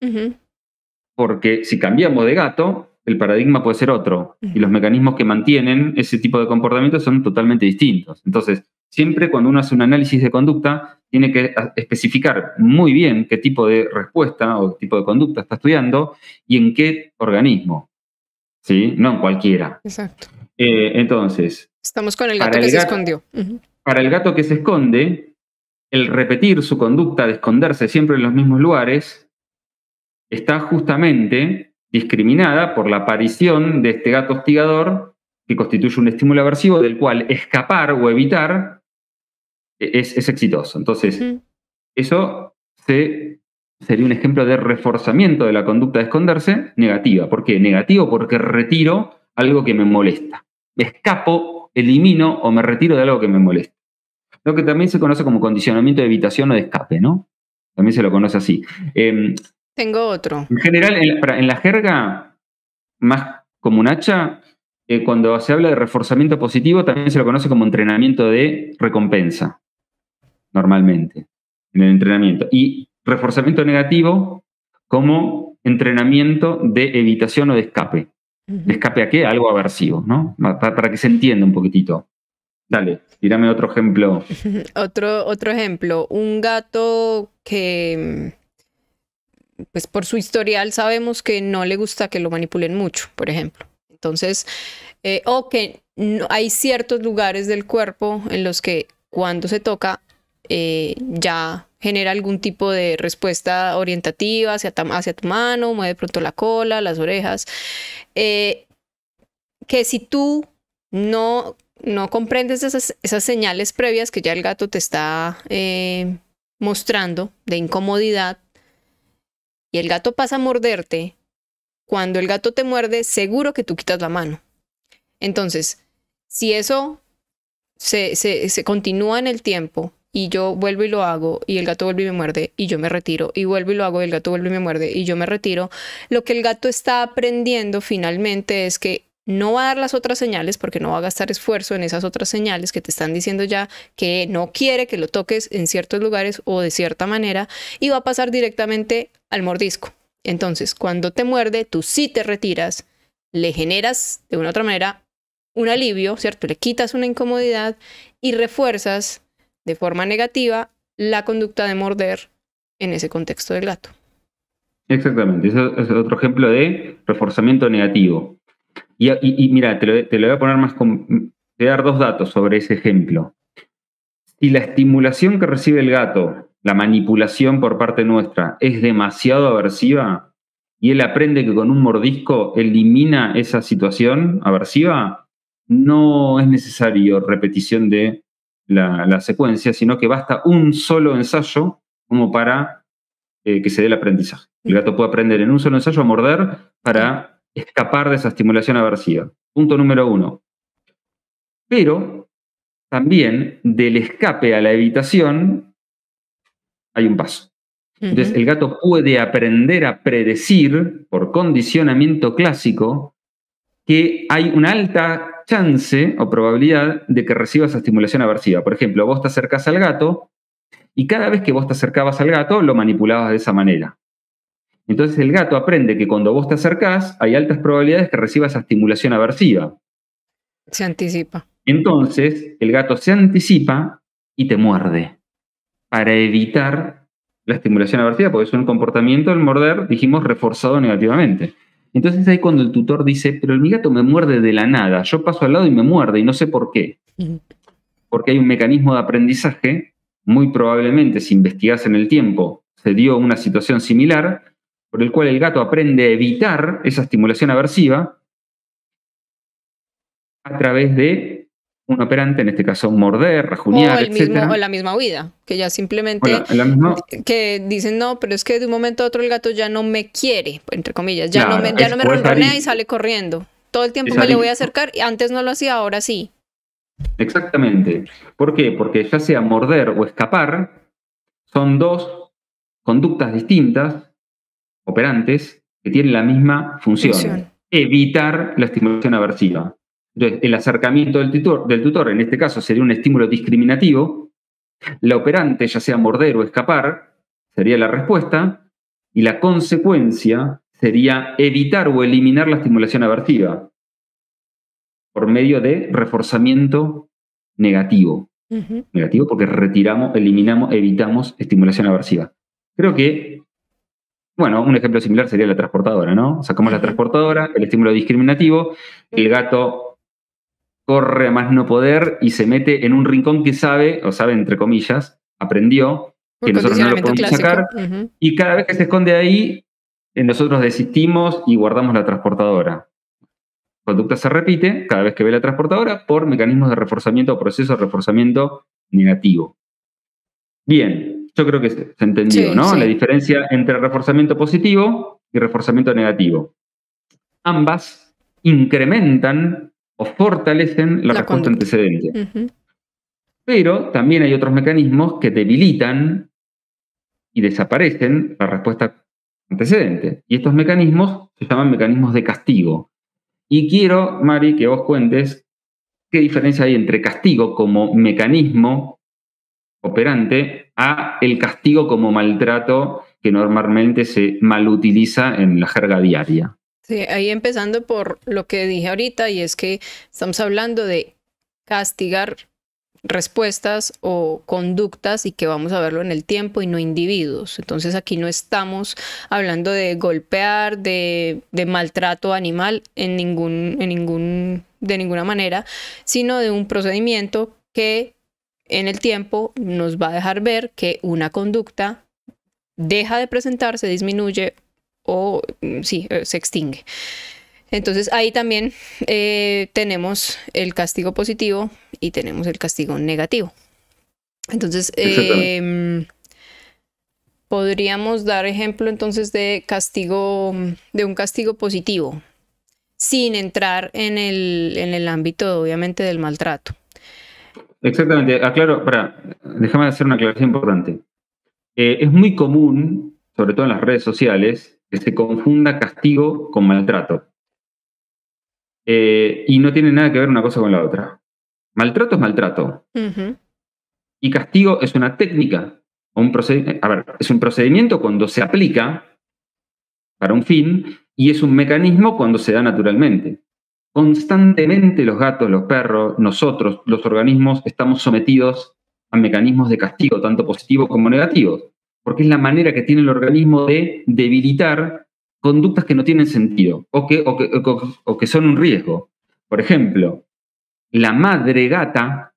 Porque si cambiamos de gato, el paradigma puede ser otro, y los mecanismos que mantienen ese tipo de comportamiento son totalmente distintos. Entonces, siempre cuando uno hace un análisis de conducta, tiene que especificar muy bien qué tipo de respuesta o qué tipo de conducta está estudiando y en qué organismo, ¿sí? No en cualquiera. Exacto. Entonces... Estamos con el gato que se escondió. Para el gato que se esconde, el repetir su conducta de esconderse siempre en los mismos lugares está justamente discriminada por la aparición de este gato hostigador que constituye un estímulo aversivo del cual escapar o evitar es exitoso. Entonces, eso sería un ejemplo de reforzamiento de la conducta de esconderse negativa. ¿Por qué? Negativo porque retiro algo que me molesta. Me escapo, elimino o me retiro de algo que me molesta. Lo que también se conoce como condicionamiento de evitación o de escape, ¿no? También se lo conoce así. Tengo otro. En general, en la jerga más comunacha, cuando se habla de reforzamiento positivo, también se lo conoce como entrenamiento de recompensa, normalmente, en el entrenamiento. Y reforzamiento negativo como entrenamiento de evitación o de escape. ¿De escape a qué? Algo aversivo, ¿no? Para que se entienda un poquitito. Dale, tírame otro ejemplo. Otro ejemplo. Un gato que... pues por su historial sabemos que no le gusta que lo manipulen mucho, por ejemplo. Entonces, o que hay ciertos lugares del cuerpo en los que cuando se toca ya genera algún tipo de respuesta orientativa hacia tu mano, mueve pronto la cola, las orejas. Que si tú no no comprendes esas señales previas que ya el gato te está mostrando de incomodidad, y el gato pasa a morderte. Cuando el gato te muerde, seguro que tú quitas la mano. Entonces, si eso se continúa en el tiempo y yo vuelvo y lo hago y el gato vuelve y me muerde y yo me retiro, y vuelvo y lo hago y el gato vuelve y me muerde y yo me retiro, lo que el gato está aprendiendo finalmente es que no va a dar las otras señales, porque no va a gastar esfuerzo en esas otras señales que te están diciendo ya que no quiere que lo toques en ciertos lugares o de cierta manera, y va a pasar directamente al mordisco. Entonces, cuando te muerde, tú sí te retiras, le generas de una otra manera un alivio, ¿cierto? Le quitas una incomodidad y refuerzas de forma negativa la conducta de morder en ese contexto del gato. Exactamente, eso es otro ejemplo de reforzamiento negativo. Y mira, te lo voy a poner más, te voy a dar 2 datos sobre ese ejemplo. Si la estimulación que recibe el gato, la manipulación por parte nuestra, es demasiado aversiva y él aprende que con un mordisco elimina esa situación aversiva, no es necesario repetición de la secuencia, sino que basta un solo ensayo como para que se dé el aprendizaje. El gato puede aprender en un solo ensayo a morder para escapar de esa estimulación aversiva. Punto número 1. Pero también del escape a la evitación hay un paso. Entonces, el gato puede aprender a predecir, por condicionamiento clásico, que hay una alta chance o probabilidad de que reciba esa estimulación aversiva. Por ejemplo, vos te acercás al gato y cada vez que vos te acercabas al gato, lo manipulabas de esa manera. Entonces, el gato aprende que cuando vos te acercás, hay altas probabilidades que reciba esa estimulación aversiva. Se anticipa. Entonces, el gato se anticipa y te muerde para evitar la estimulación aversiva, porque es un comportamiento, el morder, dijimos, reforzado negativamente. Entonces ahí cuando el tutor dice, pero mi gato me muerde de la nada, yo paso al lado y me muerde y no sé por qué. Porque hay un mecanismo de aprendizaje, muy probablemente si investigás en el tiempo, se dio una situación similar, por el cual el gato aprende a evitar esa estimulación aversiva a través de un operante, en este caso morder, rajuñar, etc. O la misma huida, que ya simplemente que dicen, no, pero es que de un momento a otro el gato ya no me quiere, entre comillas, ya no me ronronea y sale corriendo. Todo el tiempo me le voy a acercar, y antes no lo hacía, ahora sí. Exactamente. ¿Por qué? Porque ya sea morder o escapar, son 2 conductas distintas, operantes, que tienen la misma función. Evitar la estimulación aversiva. Entonces, el acercamiento del tutor, en este caso, sería un estímulo discriminativo. La operante, ya sea morder o escapar, sería la respuesta. Y la consecuencia sería evitar o eliminar la estimulación aversiva por medio de reforzamiento negativo. Negativo porque retiramos, eliminamos, evitamos estimulación aversiva. Creo que, bueno, un ejemplo similar sería la transportadora, ¿no? Sacamos la transportadora, el estímulo discriminativo, el gato corre a más no poder y se mete en un rincón que sabe entre comillas, aprendió, que nosotros no lo podemos sacar, y cada vez que se esconde ahí, nosotros desistimos y guardamos la transportadora. La conducta se repite cada vez que ve la transportadora por mecanismos de reforzamiento o proceso de reforzamiento negativo. Bien, yo creo que se entendió, ¿no? Sí. La diferencia entre reforzamiento positivo y reforzamiento negativo. Ambas incrementan o fortalecen la respuesta antecedente. Pero también hay otros mecanismos que debilitan y desaparecen la respuesta antecedente. Y estos mecanismos se llaman mecanismos de castigo. Y quiero, Mari, que vos cuentes qué diferencia hay entre castigo como mecanismo operante a el castigo como maltrato que normalmente se malutiliza en la jerga diaria. Sí, ahí empezando por lo que dije ahorita, y es que estamos hablando de castigar respuestas o conductas y que vamos a verlo en el tiempo y no individuos. Entonces aquí no estamos hablando de golpear, de maltrato animal de ninguna manera, sino de un procedimiento que en el tiempo nos va a dejar ver que una conducta deja de presentarse, disminuye o sí, se extingue. Entonces ahí también tenemos el castigo positivo y tenemos el castigo negativo. Entonces podríamos dar ejemplo entonces de un castigo positivo, sin entrar en el ámbito obviamente del maltrato. Exactamente, aclaro, déjame hacer una aclaración importante. Es muy común, sobre todo en las redes sociales, que se confunda castigo con maltrato. Y no tiene nada que ver una cosa con la otra. Maltrato es maltrato. Y castigo es una técnica, es un procedimiento cuando se aplica para un fin y es un mecanismo cuando se da naturalmente. Constantemente los gatos, los perros, nosotros, los organismos, estamos sometidos a mecanismos de castigo, tanto positivos como negativos, porque es la manera que tiene el organismo de debilitar conductas que no tienen sentido o que son un riesgo. Por ejemplo, la madre gata,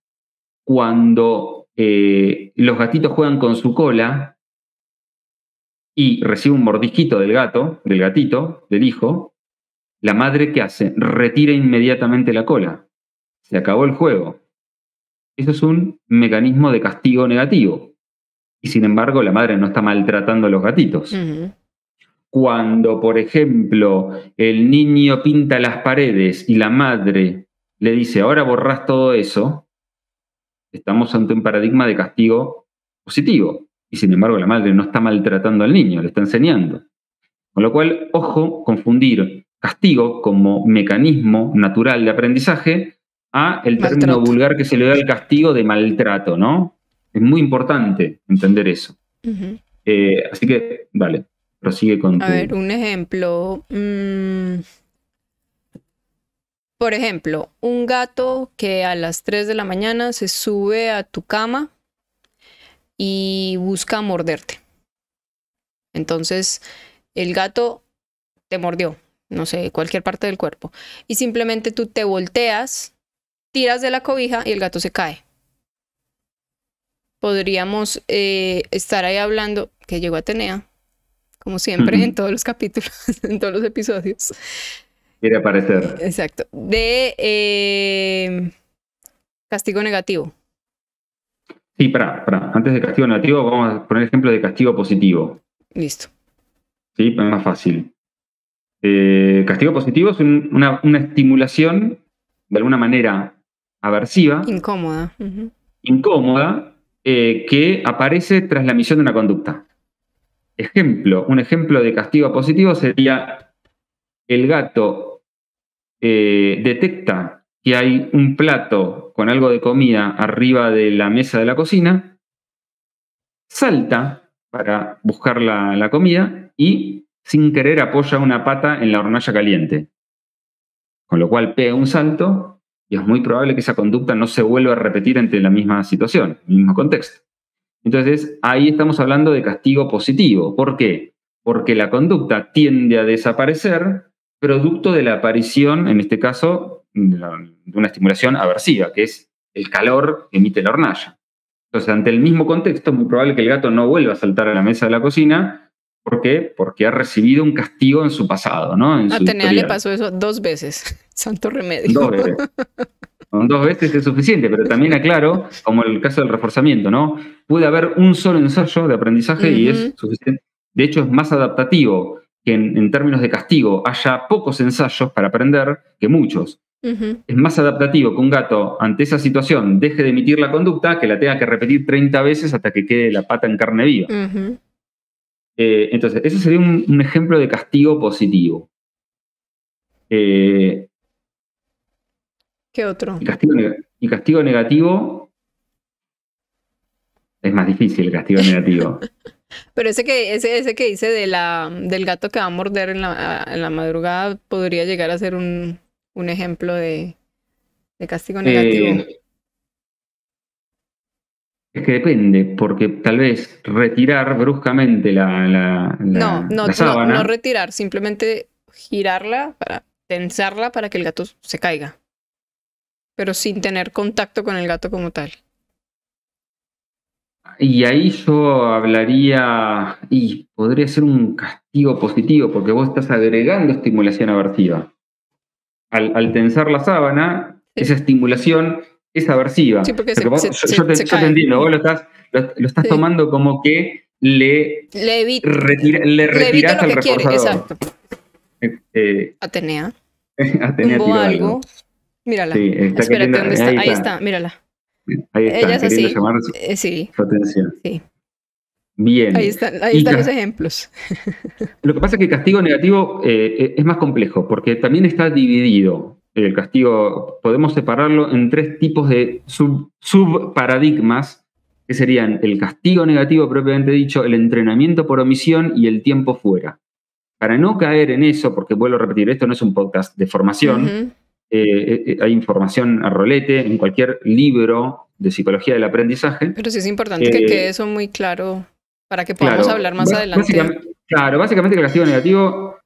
cuando los gatitos juegan con su cola y recibe un mordisquito del gatito, del hijo, la madre, ¿qué hace? Retira inmediatamente la cola. Se acabó el juego. Eso es un mecanismo de castigo negativo. Y sin embargo, la madre no está maltratando a los gatitos. Cuando, por ejemplo, el niño pinta las paredes y la madre le dice, ahora borrás todo eso, estamos ante un paradigma de castigo positivo. Y sin embargo, la madre no está maltratando al niño, le está enseñando. Con lo cual, ojo, confundir castigo como mecanismo natural de aprendizaje a el término vulgar que se le da al castigo de maltrato, ¿no? Es muy importante entender eso. Así que, vale, prosigue con tu... A ver, un ejemplo. Por ejemplo, un gato que a las 3 de la mañana se sube a tu cama y busca morderte. Entonces, el gato te mordió, no sé, cualquier parte del cuerpo. Y simplemente tú te volteas, tiras de la cobija y el gato se cae. Podríamos estar ahí hablando, que llegó Atenea, como siempre en todos los capítulos, en todos los episodios. Quiere aparecer. Exacto. De castigo negativo. Sí, antes de castigo negativo vamos a poner ejemplo de castigo positivo. Listo. Sí, es más fácil. Castigo positivo es una estimulación de alguna manera aversiva. Incómoda. Incómoda, que aparece tras la emisión de una conducta. Un ejemplo de castigo positivo sería el gato detecta que hay un plato con algo de comida arriba de la mesa de la cocina, salta para buscar la comida y sin querer apoya una pata en la hornalla caliente. Con lo cual pega un salto y es muy probable que esa conducta no se vuelva a repetir ante la misma situación, el mismo contexto. Entonces, ahí estamos hablando de castigo positivo. ¿Por qué? Porque la conducta tiende a desaparecer producto de la aparición, en este caso, de una estimulación aversiva, que es el calor que emite la hornalla. Entonces, ante el mismo contexto, es muy probable que el gato no vuelva a saltar a la mesa de la cocina. ¿Por qué? Porque ha recibido un castigo en su pasado, ¿no? A Atenea le pasó eso 2 veces. Santo remedio. 2 veces. Con 2 veces es suficiente, pero también aclaro, como el caso del reforzamiento, ¿no? Puede haber un solo ensayo de aprendizaje y es suficiente. De hecho, es más adaptativo que en términos de castigo haya pocos ensayos para aprender que muchos. Es más adaptativo que un gato ante esa situación deje de emitir la conducta que la tenga que repetir 30 veces hasta que quede la pata en carne viva. Entonces, ese sería un ejemplo de castigo positivo. ¿Qué otro? Y castigo negativo es más difícil, el castigo negativo. Pero ese que dice del gato que va a morder en la madrugada podría llegar a ser un ejemplo de castigo negativo. Es que depende, porque tal vez retirar bruscamente la sábana... No retirar, simplemente girarla, tensarla para que el gato se caiga. Pero sin tener contacto con el gato como tal. Y ahí yo hablaría, y podría ser un castigo positivo, porque vos estás agregando estimulación aversiva. al tensar la sábana, esa estimulación es aversiva. Sí, porque Yo te entiendo, vos lo estás tomando como que le retiraste al reforzador. Exacto. Atenea. Atenea tiró algo. Mírala. Sí, espérate, ¿dónde está? Ahí está, mírala. Ahí está, ella es así. Llamar su atención. Sí. Bien. Ahí están los ejemplos. Lo que pasa es que el castigo negativo es más complejo, porque también está dividido. El castigo, podemos separarlo en 3 tipos de subparadigmas, que serían el castigo negativo propiamente dicho, el entrenamiento por omisión y el tiempo fuera. Para no caer en eso, porque vuelvo a repetir, esto no es un podcast de formación, hay información a rolete en cualquier libro de psicología del aprendizaje. Pero sí es importante que quede eso muy claro para que podamos hablar más adelante. Básicamente el castigo negativo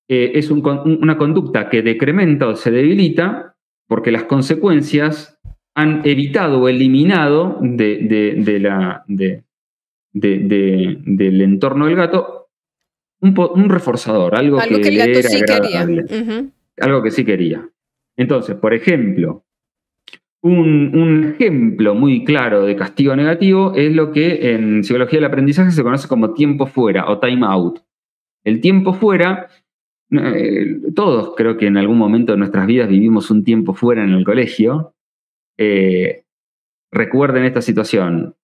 es una conducta que decrementa o se debilita porque las consecuencias han evitado o eliminado del entorno del gato un reforzador, algo que el gato sí quería. Algo que sí quería. Entonces, por ejemplo, un ejemplo muy claro de castigo negativo es lo que en psicología del aprendizaje se conoce como tiempo fuera o time out. El tiempo fuera, todos creo que en algún momento de nuestras vidas vivimos un tiempo fuera en el colegio. Recuerden esta situación.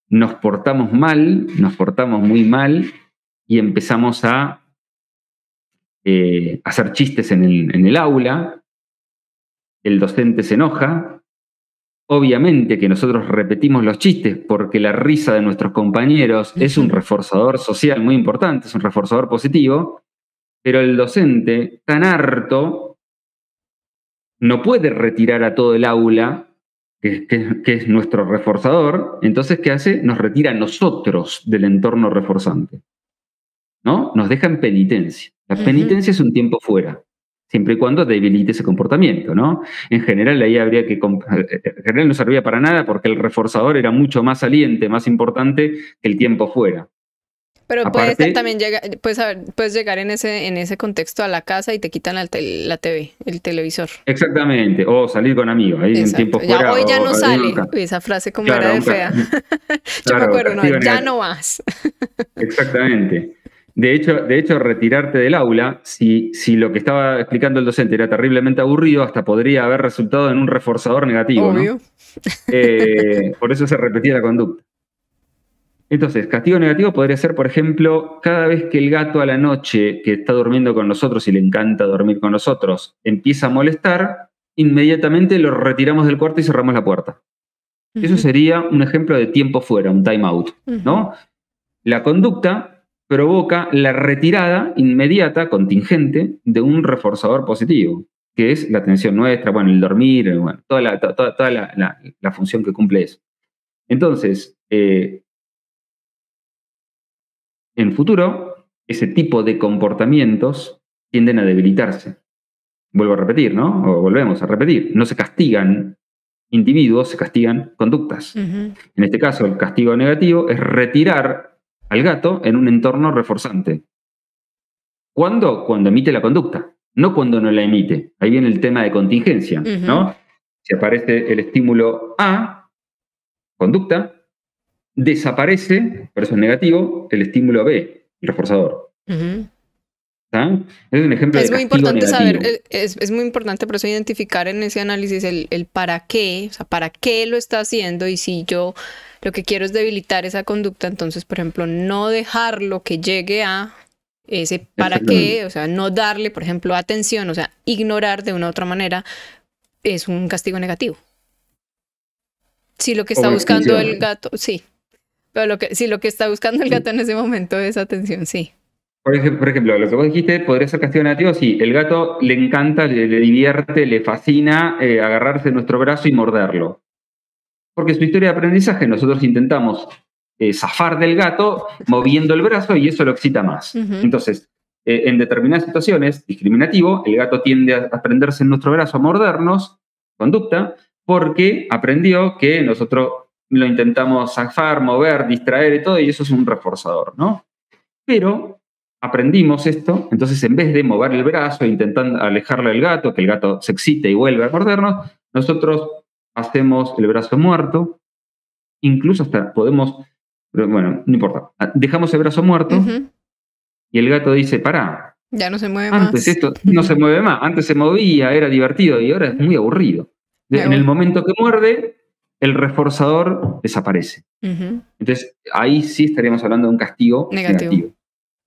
Nos portamos mal, nos portamos muy mal y empezamos a hacer chistes en el aula. El docente se enoja. Obviamente que nosotros repetimos los chistes porque la risa de nuestros compañeros es un reforzador social muy importante, es un reforzador positivo, pero el docente, tan harto, no puede retirar a todo el aula, que es nuestro reforzador. Entonces, ¿qué hace? Nos retira a nosotros del entorno reforzante, ¿no? Nos deja en penitencia. La penitencia es un tiempo fuera, siempre y cuando debilite ese comportamiento, ¿no? En general, ahí habría que... En general no servía para nada porque el reforzador era mucho más saliente, más importante que el tiempo fuera. Pero aparte, también puedes llegar en ese contexto a la casa y te quitan la TV, el televisor. Exactamente, o salir con amigos, ahí en tiempo fuera. Hoy ya no sale, esa frase como era de fea. Yo me acuerdo, ya no vas. Exactamente. De hecho, retirarte del aula, si lo que estaba explicando el docente era terriblemente aburrido, hasta podría haber resultado en un reforzador negativo. Obvio. ¿No? Por eso se repetía la conducta. Entonces, castigo negativo podría ser, por ejemplo, cada vez que el gato a la noche, que está durmiendo con nosotros y le encanta dormir con nosotros, empieza a molestar, inmediatamente lo retiramos del cuarto y cerramos la puerta. Eso sería un ejemplo de tiempo fuera, un time out, ¿no? La conducta provoca la retirada inmediata, contingente, de un reforzador positivo, que es la atención nuestra, bueno, el dormir, bueno, toda la función que cumple eso. Entonces, en futuro, ese tipo de comportamientos tienden a debilitarse. Vuelvo a repetir, ¿no? O volvemos a repetir. No se castigan individuos, se castigan conductas. En este caso, el castigo negativo es retirar al gato en un entorno reforzante. ¿Cuándo? Cuando emite la conducta, no cuando no la emite. Ahí viene el tema de contingencia, ¿no? Si aparece el estímulo A, conducta, desaparece, por eso es negativo, el estímulo B, el reforzador. ¿Ah? Es un ejemplo de castigo negativo. Es muy importante por eso identificar en ese análisis el para qué, o sea, para qué lo está haciendo, y si yo lo que quiero es debilitar esa conducta, entonces, por ejemplo, no dejarlo que llegue a ese para qué, o sea, no darle, por ejemplo, atención, o sea, ignorar de una u otra manera, es un castigo negativo. Si lo que está buscando el gato, sí. Pero si lo que está buscando el gato en ese momento es atención, sí. Por ejemplo, lo que vos dijiste podría ser castigo negativo, sí. El gato le encanta, le divierte, le fascina agarrarse nuestro brazo y morderlo. Porque su historia de aprendizaje, nosotros intentamos zafar del gato moviendo el brazo y eso lo excita más. Entonces, en determinadas situaciones, discriminativo, el gato tiende a prenderse en nuestro brazo, a mordernos, conducta, porque aprendió que nosotros lo intentamos zafar, mover, distraer y todo, y eso es un reforzador, ¿no? Pero aprendimos esto, entonces en vez de mover el brazo e intentar alejarlo del gato, que el gato se excite y vuelve a mordernos, nosotros hacemos el brazo muerto, incluso hasta podemos, bueno, no importa, dejamos el brazo muerto y el gato dice, pará, ya no se mueve antes más. esto no se mueve más, antes se movía, era divertido y ahora es muy aburrido. En el momento que muerde, el reforzador desaparece. Entonces, ahí sí estaríamos hablando de un castigo negativo.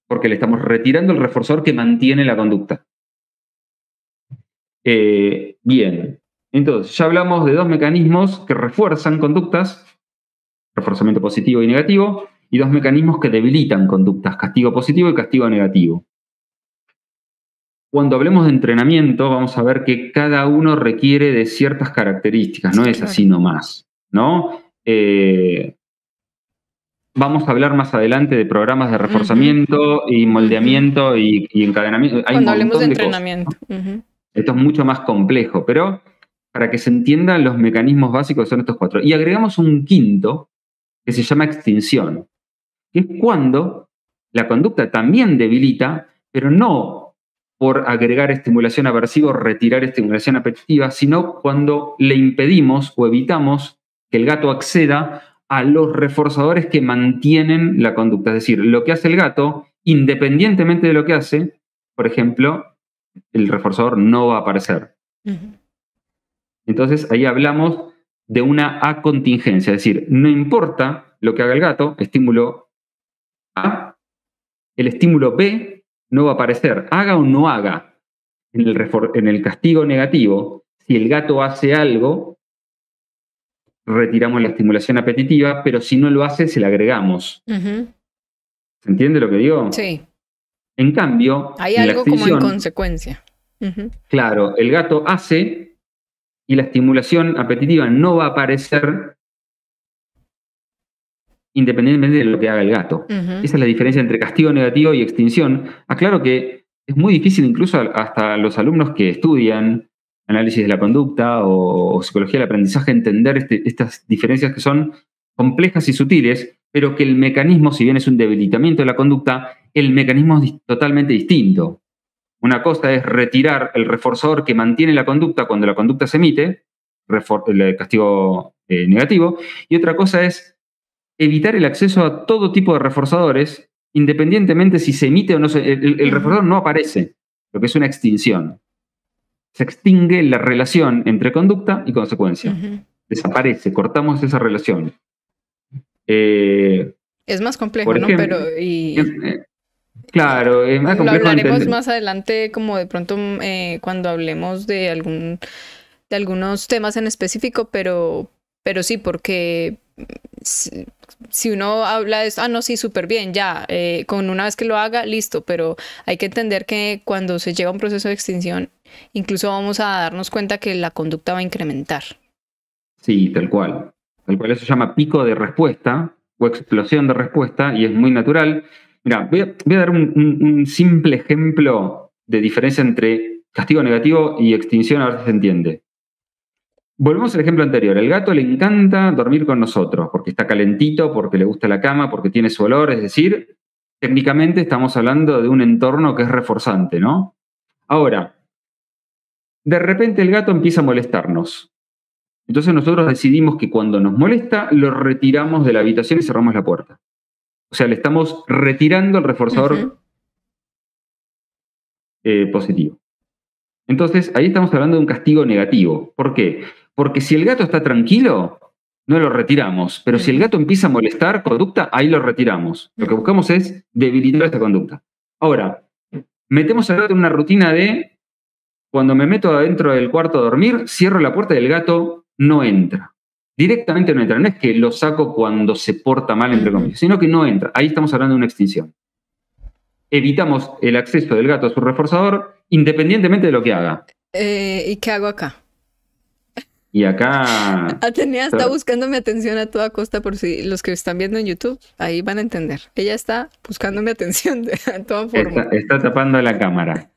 Porque le estamos retirando el reforzador que mantiene la conducta. Bien, entonces ya hablamos de dos mecanismos que refuerzan conductas, reforzamiento positivo y negativo, y dos mecanismos que debilitan conductas, castigo positivo y castigo negativo. Cuando hablemos de entrenamiento, vamos a ver que cada uno requiere de ciertas características, no es así nomás, ¿no? Vamos a hablar más adelante de programas de reforzamiento y moldeamiento y encadenamiento. Hay cuando hablemos de entrenamiento. Esto es mucho más complejo, pero para que se entiendan los mecanismos básicos son estos cuatro. Y agregamos un quinto que se llama extinción, que es cuando la conducta también debilita, pero no por agregar estimulación aversiva o retirar estimulación apetitiva, sino cuando le impedimos o evitamos que el gato acceda a los reforzadores que mantienen la conducta. Es decir, lo que hace el gato, independientemente de lo que hace, por ejemplo, el reforzador no va a aparecer. Entonces, ahí hablamos de una acontingencia, es decir, no importa lo que haga el gato, estímulo A, el estímulo B no va a aparecer, haga o no haga. En el castigo negativo, si el gato hace algo, retiramos la estimulación apetitiva, pero si no lo hace, se la agregamos. ¿Se entiende lo que digo? Sí. En cambio, hay algo como en consecuencia. Claro, el gato hace y la estimulación apetitiva no va a aparecer independientemente de lo que haga el gato. Esa es la diferencia entre castigo negativo y extinción. Aclaro que es muy difícil incluso hasta los alumnos que estudian análisis de la conducta o psicología del aprendizaje entender estas diferencias que son complejas y sutiles, pero que el mecanismo, si bien es un debilitamiento de la conducta, el mecanismo es totalmente distinto. Una cosa es retirar el reforzador que mantiene la conducta cuando la conducta se emite, el castigo negativo, y otra cosa es evitar el acceso a todo tipo de reforzadores, independientemente si se emite o no el reforzador no aparece, lo que es una extinción. Se extingue la relación entre conducta y consecuencia. Desaparece, cortamos esa relación. Es más complejo, ejemplo, ¿no? Pero claro, es más complejo. Lo hablaremos más adelante, como de pronto cuando hablemos de algunos temas en específico, pero sí, porque si uno habla de esto, no, sí, súper bien, ya, con una vez que lo haga, listo, pero hay que entender que cuando se llega a un proceso de extinción, incluso vamos a darnos cuenta que la conducta va a incrementar. Sí, tal cual. Tal cual, eso se llama pico de respuesta o explosión de respuesta y es muy natural. Mira, voy a dar un simple ejemplo de diferencia entre castigo negativo y extinción, a ver si se entiende. Volvemos al ejemplo anterior. El gato le encanta dormir con nosotros porque está calentito, porque le gusta la cama, porque tiene su olor. Es decir, técnicamente estamos hablando de un entorno que es reforzante, ¿no? Ahora, de repente el gato empieza a molestarnos. Entonces nosotros decidimos que cuando nos molesta, lo retiramos de la habitación y cerramos la puerta. O sea, le estamos retirando el reforzador positivo. Entonces, ahí estamos hablando de un castigo negativo. ¿Por qué? Porque si el gato está tranquilo, no lo retiramos. Pero si el gato empieza a molestar conducta, ahí lo retiramos. Lo que buscamos es debilitar esta conducta. Ahora, metemos al gato en una rutina de cuando me meto adentro del cuarto a dormir, cierro la puerta y el gato no entra. Directamente no entra. No es que lo saco cuando se porta mal, entre comillas, sino que no entra. Ahí estamos hablando de una extinción. Evitamos el acceso del gato a su reforzador independientemente de lo que haga. ¿Y qué hago acá? Y acá... Atenea está buscando mi atención a toda costa, por si los que están viendo en YouTube, ahí van a entender. Ella está buscando mi atención de toda forma. Está tapando la cámara.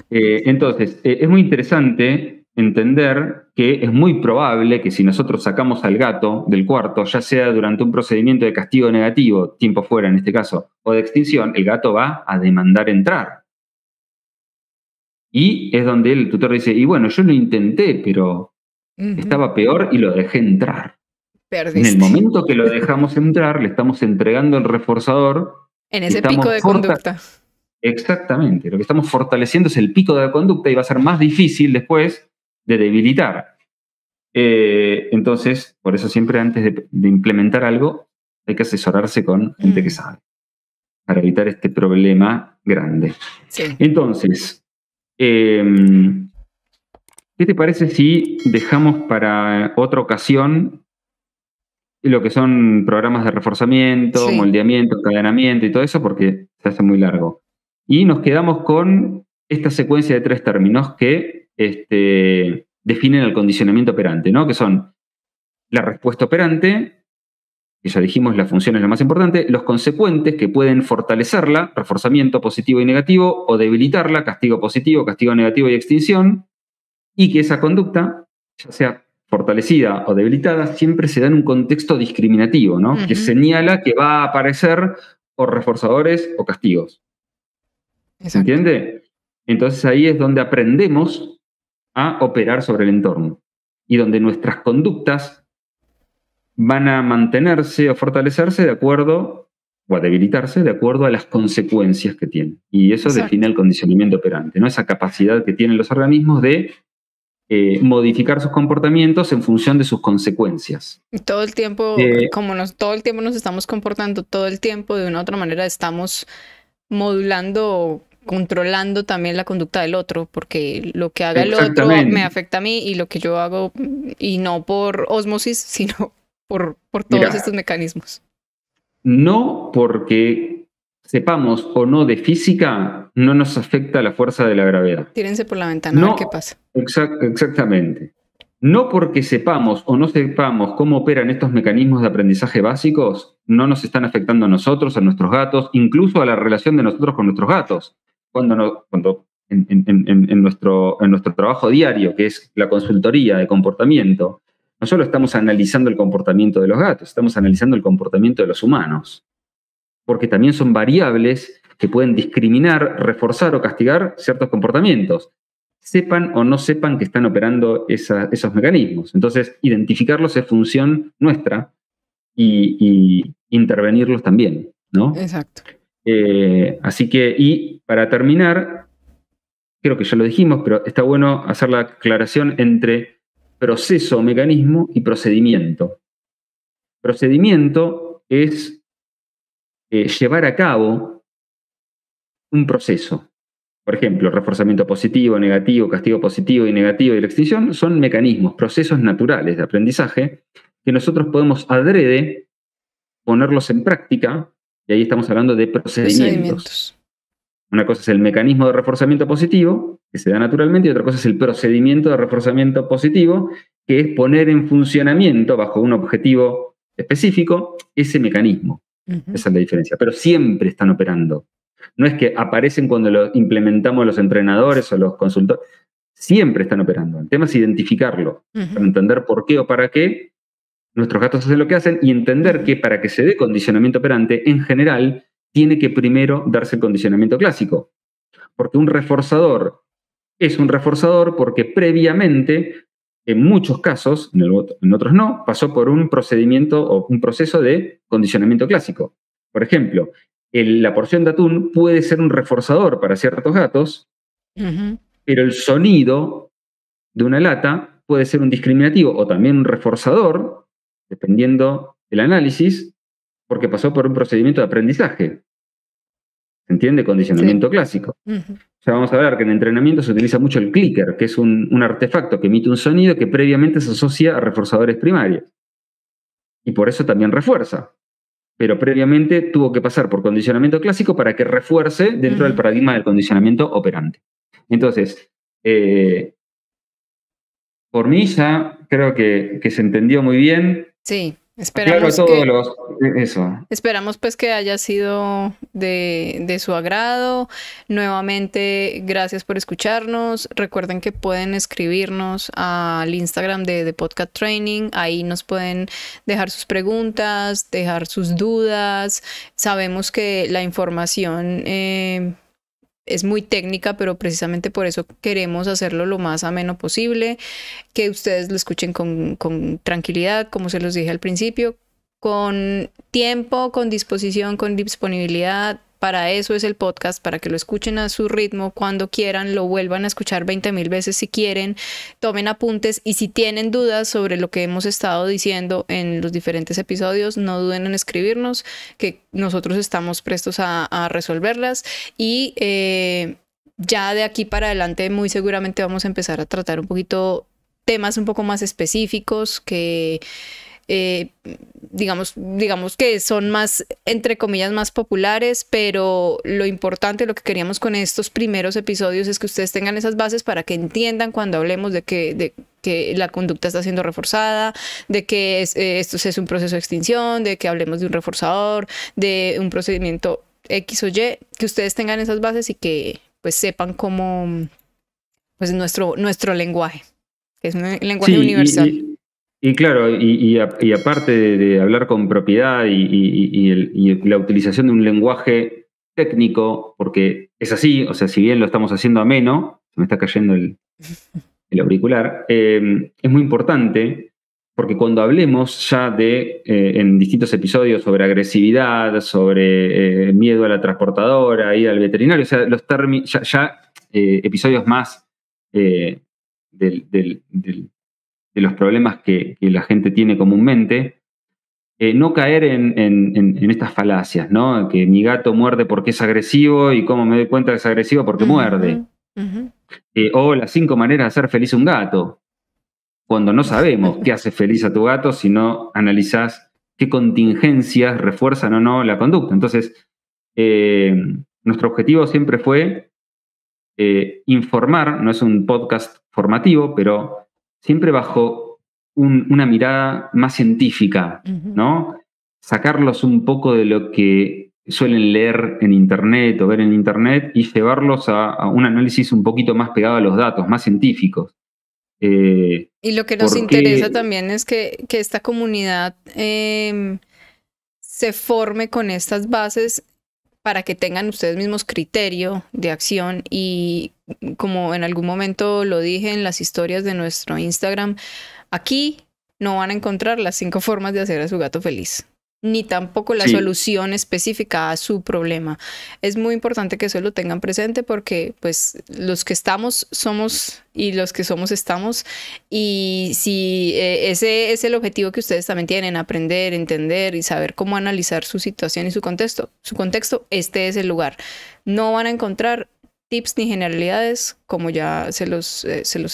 Entonces, es muy interesante entender que es muy probable que si nosotros sacamos al gato del cuarto, ya sea durante un procedimiento de castigo negativo, tiempo fuera en este caso, o de extinción, el gato va a demandar entrar. Y es donde el tutor dice, y bueno, yo lo intenté, pero estaba peor y lo dejé entrar. Perdiste. En el momento que lo dejamos entrar, le estamos entregando el reforzador. En ese pico de conducta. Exactamente. Lo que estamos fortaleciendo es el pico de la conducta y va a ser más difícil después de debilitar. Entonces, por eso siempre antes de implementar algo, hay que asesorarse con gente que sabe, para evitar este problema grande. Sí. Entonces, ¿qué te parece si dejamos para otra ocasión lo que son programas de reforzamiento, moldeamiento, encadenamiento y todo eso? Porque se hace muy largo. Y nos quedamos con esta secuencia de 3 términos que definen el condicionamiento operante, ¿no? Que son la respuesta operante, que ya dijimos la función es lo más importante, los consecuentes que pueden fortalecerla, reforzamiento positivo y negativo, o debilitarla, castigo positivo, castigo negativo y extinción, y que esa conducta, ya sea fortalecida o debilitada, siempre se da en un contexto discriminativo, ¿no? Que señala que va a aparecer o reforzadores o castigos. ¿Se entiende? Entonces ahí es donde aprendemos a operar sobre el entorno y donde nuestras conductas van a mantenerse o fortalecerse de acuerdo, o a debilitarse de acuerdo a las consecuencias que tienen. Y eso define el condicionamiento operante, ¿no? Esa capacidad que tienen los organismos de modificar sus comportamientos en función de sus consecuencias. Todo el tiempo, todo el tiempo nos estamos comportando, todo el tiempo de una u otra manera estamos modulando o controlando también la conducta del otro, porque lo que haga el otro me afecta a mí y lo que yo hago, y no por ósmosis, sino por todos estos mecanismos. No porque sepamos o no de física, no nos afecta la fuerza de la gravedad. Tírense por la ventana a ver qué pasa. Exactamente. No porque sepamos o no sepamos cómo operan estos mecanismos de aprendizaje básicos, no nos están afectando a nosotros, a nuestros gatos, incluso a la relación de nosotros con nuestros gatos. Cuando en nuestro trabajo diario, que es la consultoría de comportamiento, no solo estamos analizando el comportamiento de los gatos, estamos analizando el comportamiento de los humanos. Porque también son variables que pueden discriminar, reforzar o castigar ciertos comportamientos, sepan o no sepan que están operando esos mecanismos. Entonces, identificarlos es función nuestra y intervenirlos también, ¿no? Exacto. Así que, y para terminar, creo que ya lo dijimos, pero está bueno hacer la aclaración entre proceso o mecanismo y procedimiento. Procedimiento es llevar a cabo un proceso. Por ejemplo, reforzamiento positivo, negativo, castigo positivo y negativo y la extinción son mecanismos, procesos naturales de aprendizaje que nosotros podemos adrede ponerlos en práctica, y ahí estamos hablando de procedimientos. Una cosa es el mecanismo de reforzamiento positivo, que se da naturalmente, y otra cosa es el procedimiento de reforzamiento positivo, que es poner en funcionamiento, bajo un objetivo específico, ese mecanismo. Esa es la diferencia. Pero siempre están operando. No es que aparecen cuando lo implementamos los entrenadores o los consultores. Siempre están operando. El tema es identificarlo, para entender por qué o para qué nuestros gatos hacen lo que hacen y entender que para que se dé condicionamiento operante, en general, tiene que primero darse el condicionamiento clásico. Porque un reforzador es un reforzador porque previamente, en muchos casos, en otros no, pasó por un procedimiento o un proceso de condicionamiento clásico. Por ejemplo, la porción de atún puede ser un reforzador para ciertos gatos, pero el sonido de una lata puede ser un discriminativo o también un reforzador, dependiendo del análisis, porque pasó por un procedimiento de aprendizaje. ¿Se entiende? Condicionamiento clásico. Ya vamos a ver que en entrenamiento se utiliza mucho el clicker, que es un artefacto que emite un sonido que previamente se asocia a reforzadores primarios. Y por eso también refuerza. Pero previamente tuvo que pasar por condicionamiento clásico para que refuerce dentro del paradigma del condicionamiento operante. Entonces, por mí ya creo que se entendió muy bien. Sí. Esperamos Claro, eso. Esperamos pues que haya sido de su agrado. Nuevamente, gracias por escucharnos. Recuerden que pueden escribirnos al Instagram de Podcast Training. Ahí nos pueden dejar sus preguntas, dejar sus dudas. Sabemos que la información es muy técnica, pero precisamente por eso queremos hacerlo lo más ameno posible, que ustedes lo escuchen con tranquilidad, como se los dije al principio, con tiempo, con disposición, con disponibilidad. Para eso es el podcast, para que lo escuchen a su ritmo, cuando quieran, lo vuelvan a escuchar 20,000 veces si quieren, tomen apuntes y si tienen dudas sobre lo que hemos estado diciendo en los diferentes episodios, no duden en escribirnos, que nosotros estamos prestos a resolverlas y ya de aquí para adelante muy seguramente vamos a empezar a tratar un poquito temas un poco más específicos que digamos que son más, entre comillas, más populares, pero lo importante, lo que queríamos con estos primeros episodios es que ustedes tengan esas bases para que entiendan cuando hablemos de que la conducta está siendo reforzada, de que esto es un proceso de extinción, de que hablemos de un reforzador, de un procedimiento X o Y, que ustedes tengan esas bases y que pues sepan cómo pues nuestro lenguaje, que es un lenguaje universal. Y claro, y aparte de hablar con propiedad y la utilización de un lenguaje técnico, porque es así, o sea, si bien lo estamos haciendo ameno, se me está cayendo el auricular, es muy importante porque cuando hablemos ya en distintos episodios sobre agresividad, sobre miedo a la transportadora, ir al veterinario, o sea, los términos, episodios más de los problemas que la gente tiene comúnmente, no caer en estas falacias, ¿no? Que mi gato muerde porque es agresivo y cómo me doy cuenta que es agresivo porque muerde. O las 5 maneras de hacer feliz a un gato, cuando no sabemos qué hace feliz a tu gato, sino analizás qué contingencias refuerzan o no la conducta. Entonces, nuestro objetivo siempre fue informar, no es un podcast formativo, pero siempre bajo una mirada más científica, ¿no? Sacarlos un poco de lo que suelen leer en Internet o ver en Internet y llevarlos a un análisis un poquito más pegado a los datos, más científicos. Y lo que nos interesa también es que esta comunidad se forme con estas bases para que tengan ustedes mismos criterio de acción y como en algún momento lo dije en las historias de nuestro Instagram, aquí no van a encontrar las 5 formas de hacer a su gato feliz, ni tampoco la solución específica a su problema. Es muy importante que eso lo tengan presente porque pues los que estamos somos y los que somos estamos, y si ese es el objetivo que ustedes también tienen, aprender, entender y saber cómo analizar su situación y su contexto, este es el lugar. No van a encontrar tips ni generalidades como ya se los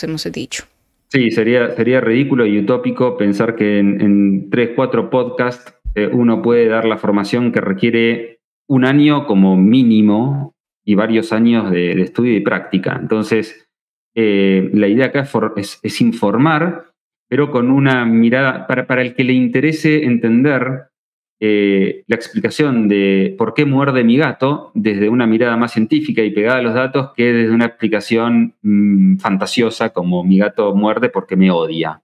hemos dicho. Sí, sería ridículo y utópico pensar que en 3, 4 podcasts uno puede dar la formación que requiere un año como mínimo y varios años de estudio y práctica. Entonces, la idea acá es informar, pero con una mirada, para el que le interese entender la explicación de por qué muerde mi gato desde una mirada más científica y pegada a los datos que desde una explicación fantasiosa como mi gato muerde porque me odia.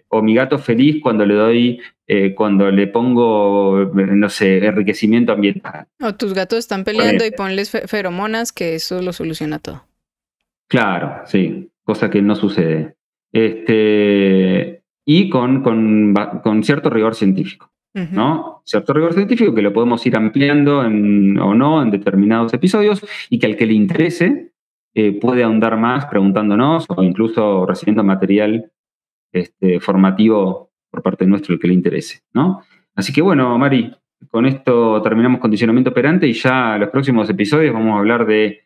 O mi gato feliz cuando cuando le pongo, no sé, enriquecimiento ambiental. O tus gatos están peleando y ponles feromonas, que eso lo soluciona todo. Claro, sí, cosa que no sucede. Y con cierto rigor científico, ¿no? Cierto rigor científico que lo podemos ir ampliando o no en determinados episodios y que al que le interese puede ahondar más preguntándonos o incluso recibiendo material formativo por parte nuestro, el que le interese, ¿no? Así que bueno, Mari, con esto terminamos condicionamiento operante y ya en los próximos episodios vamos a hablar de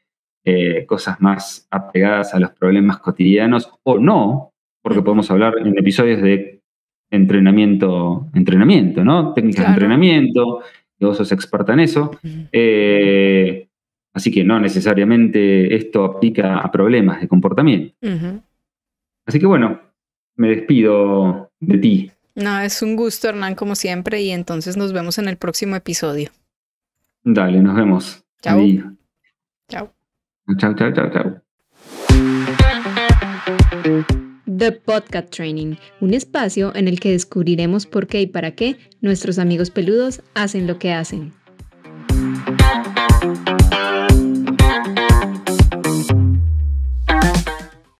cosas más apegadas a los problemas cotidianos o no, porque podemos hablar en episodios de entrenamiento, ¿no? Técnicas de entrenamiento, que vos sos experta en eso. Así que no necesariamente esto aplica a problemas de comportamiento. Así que bueno, me despido de ti. No, es un gusto, Hernán, como siempre, y entonces nos vemos en el próximo episodio. Dale, nos vemos. Chao. Ahí. Chao. Chao, chao, chao, chao. The Podcast Training, un espacio en el que descubriremos por qué y para qué nuestros amigos peludos hacen lo que hacen.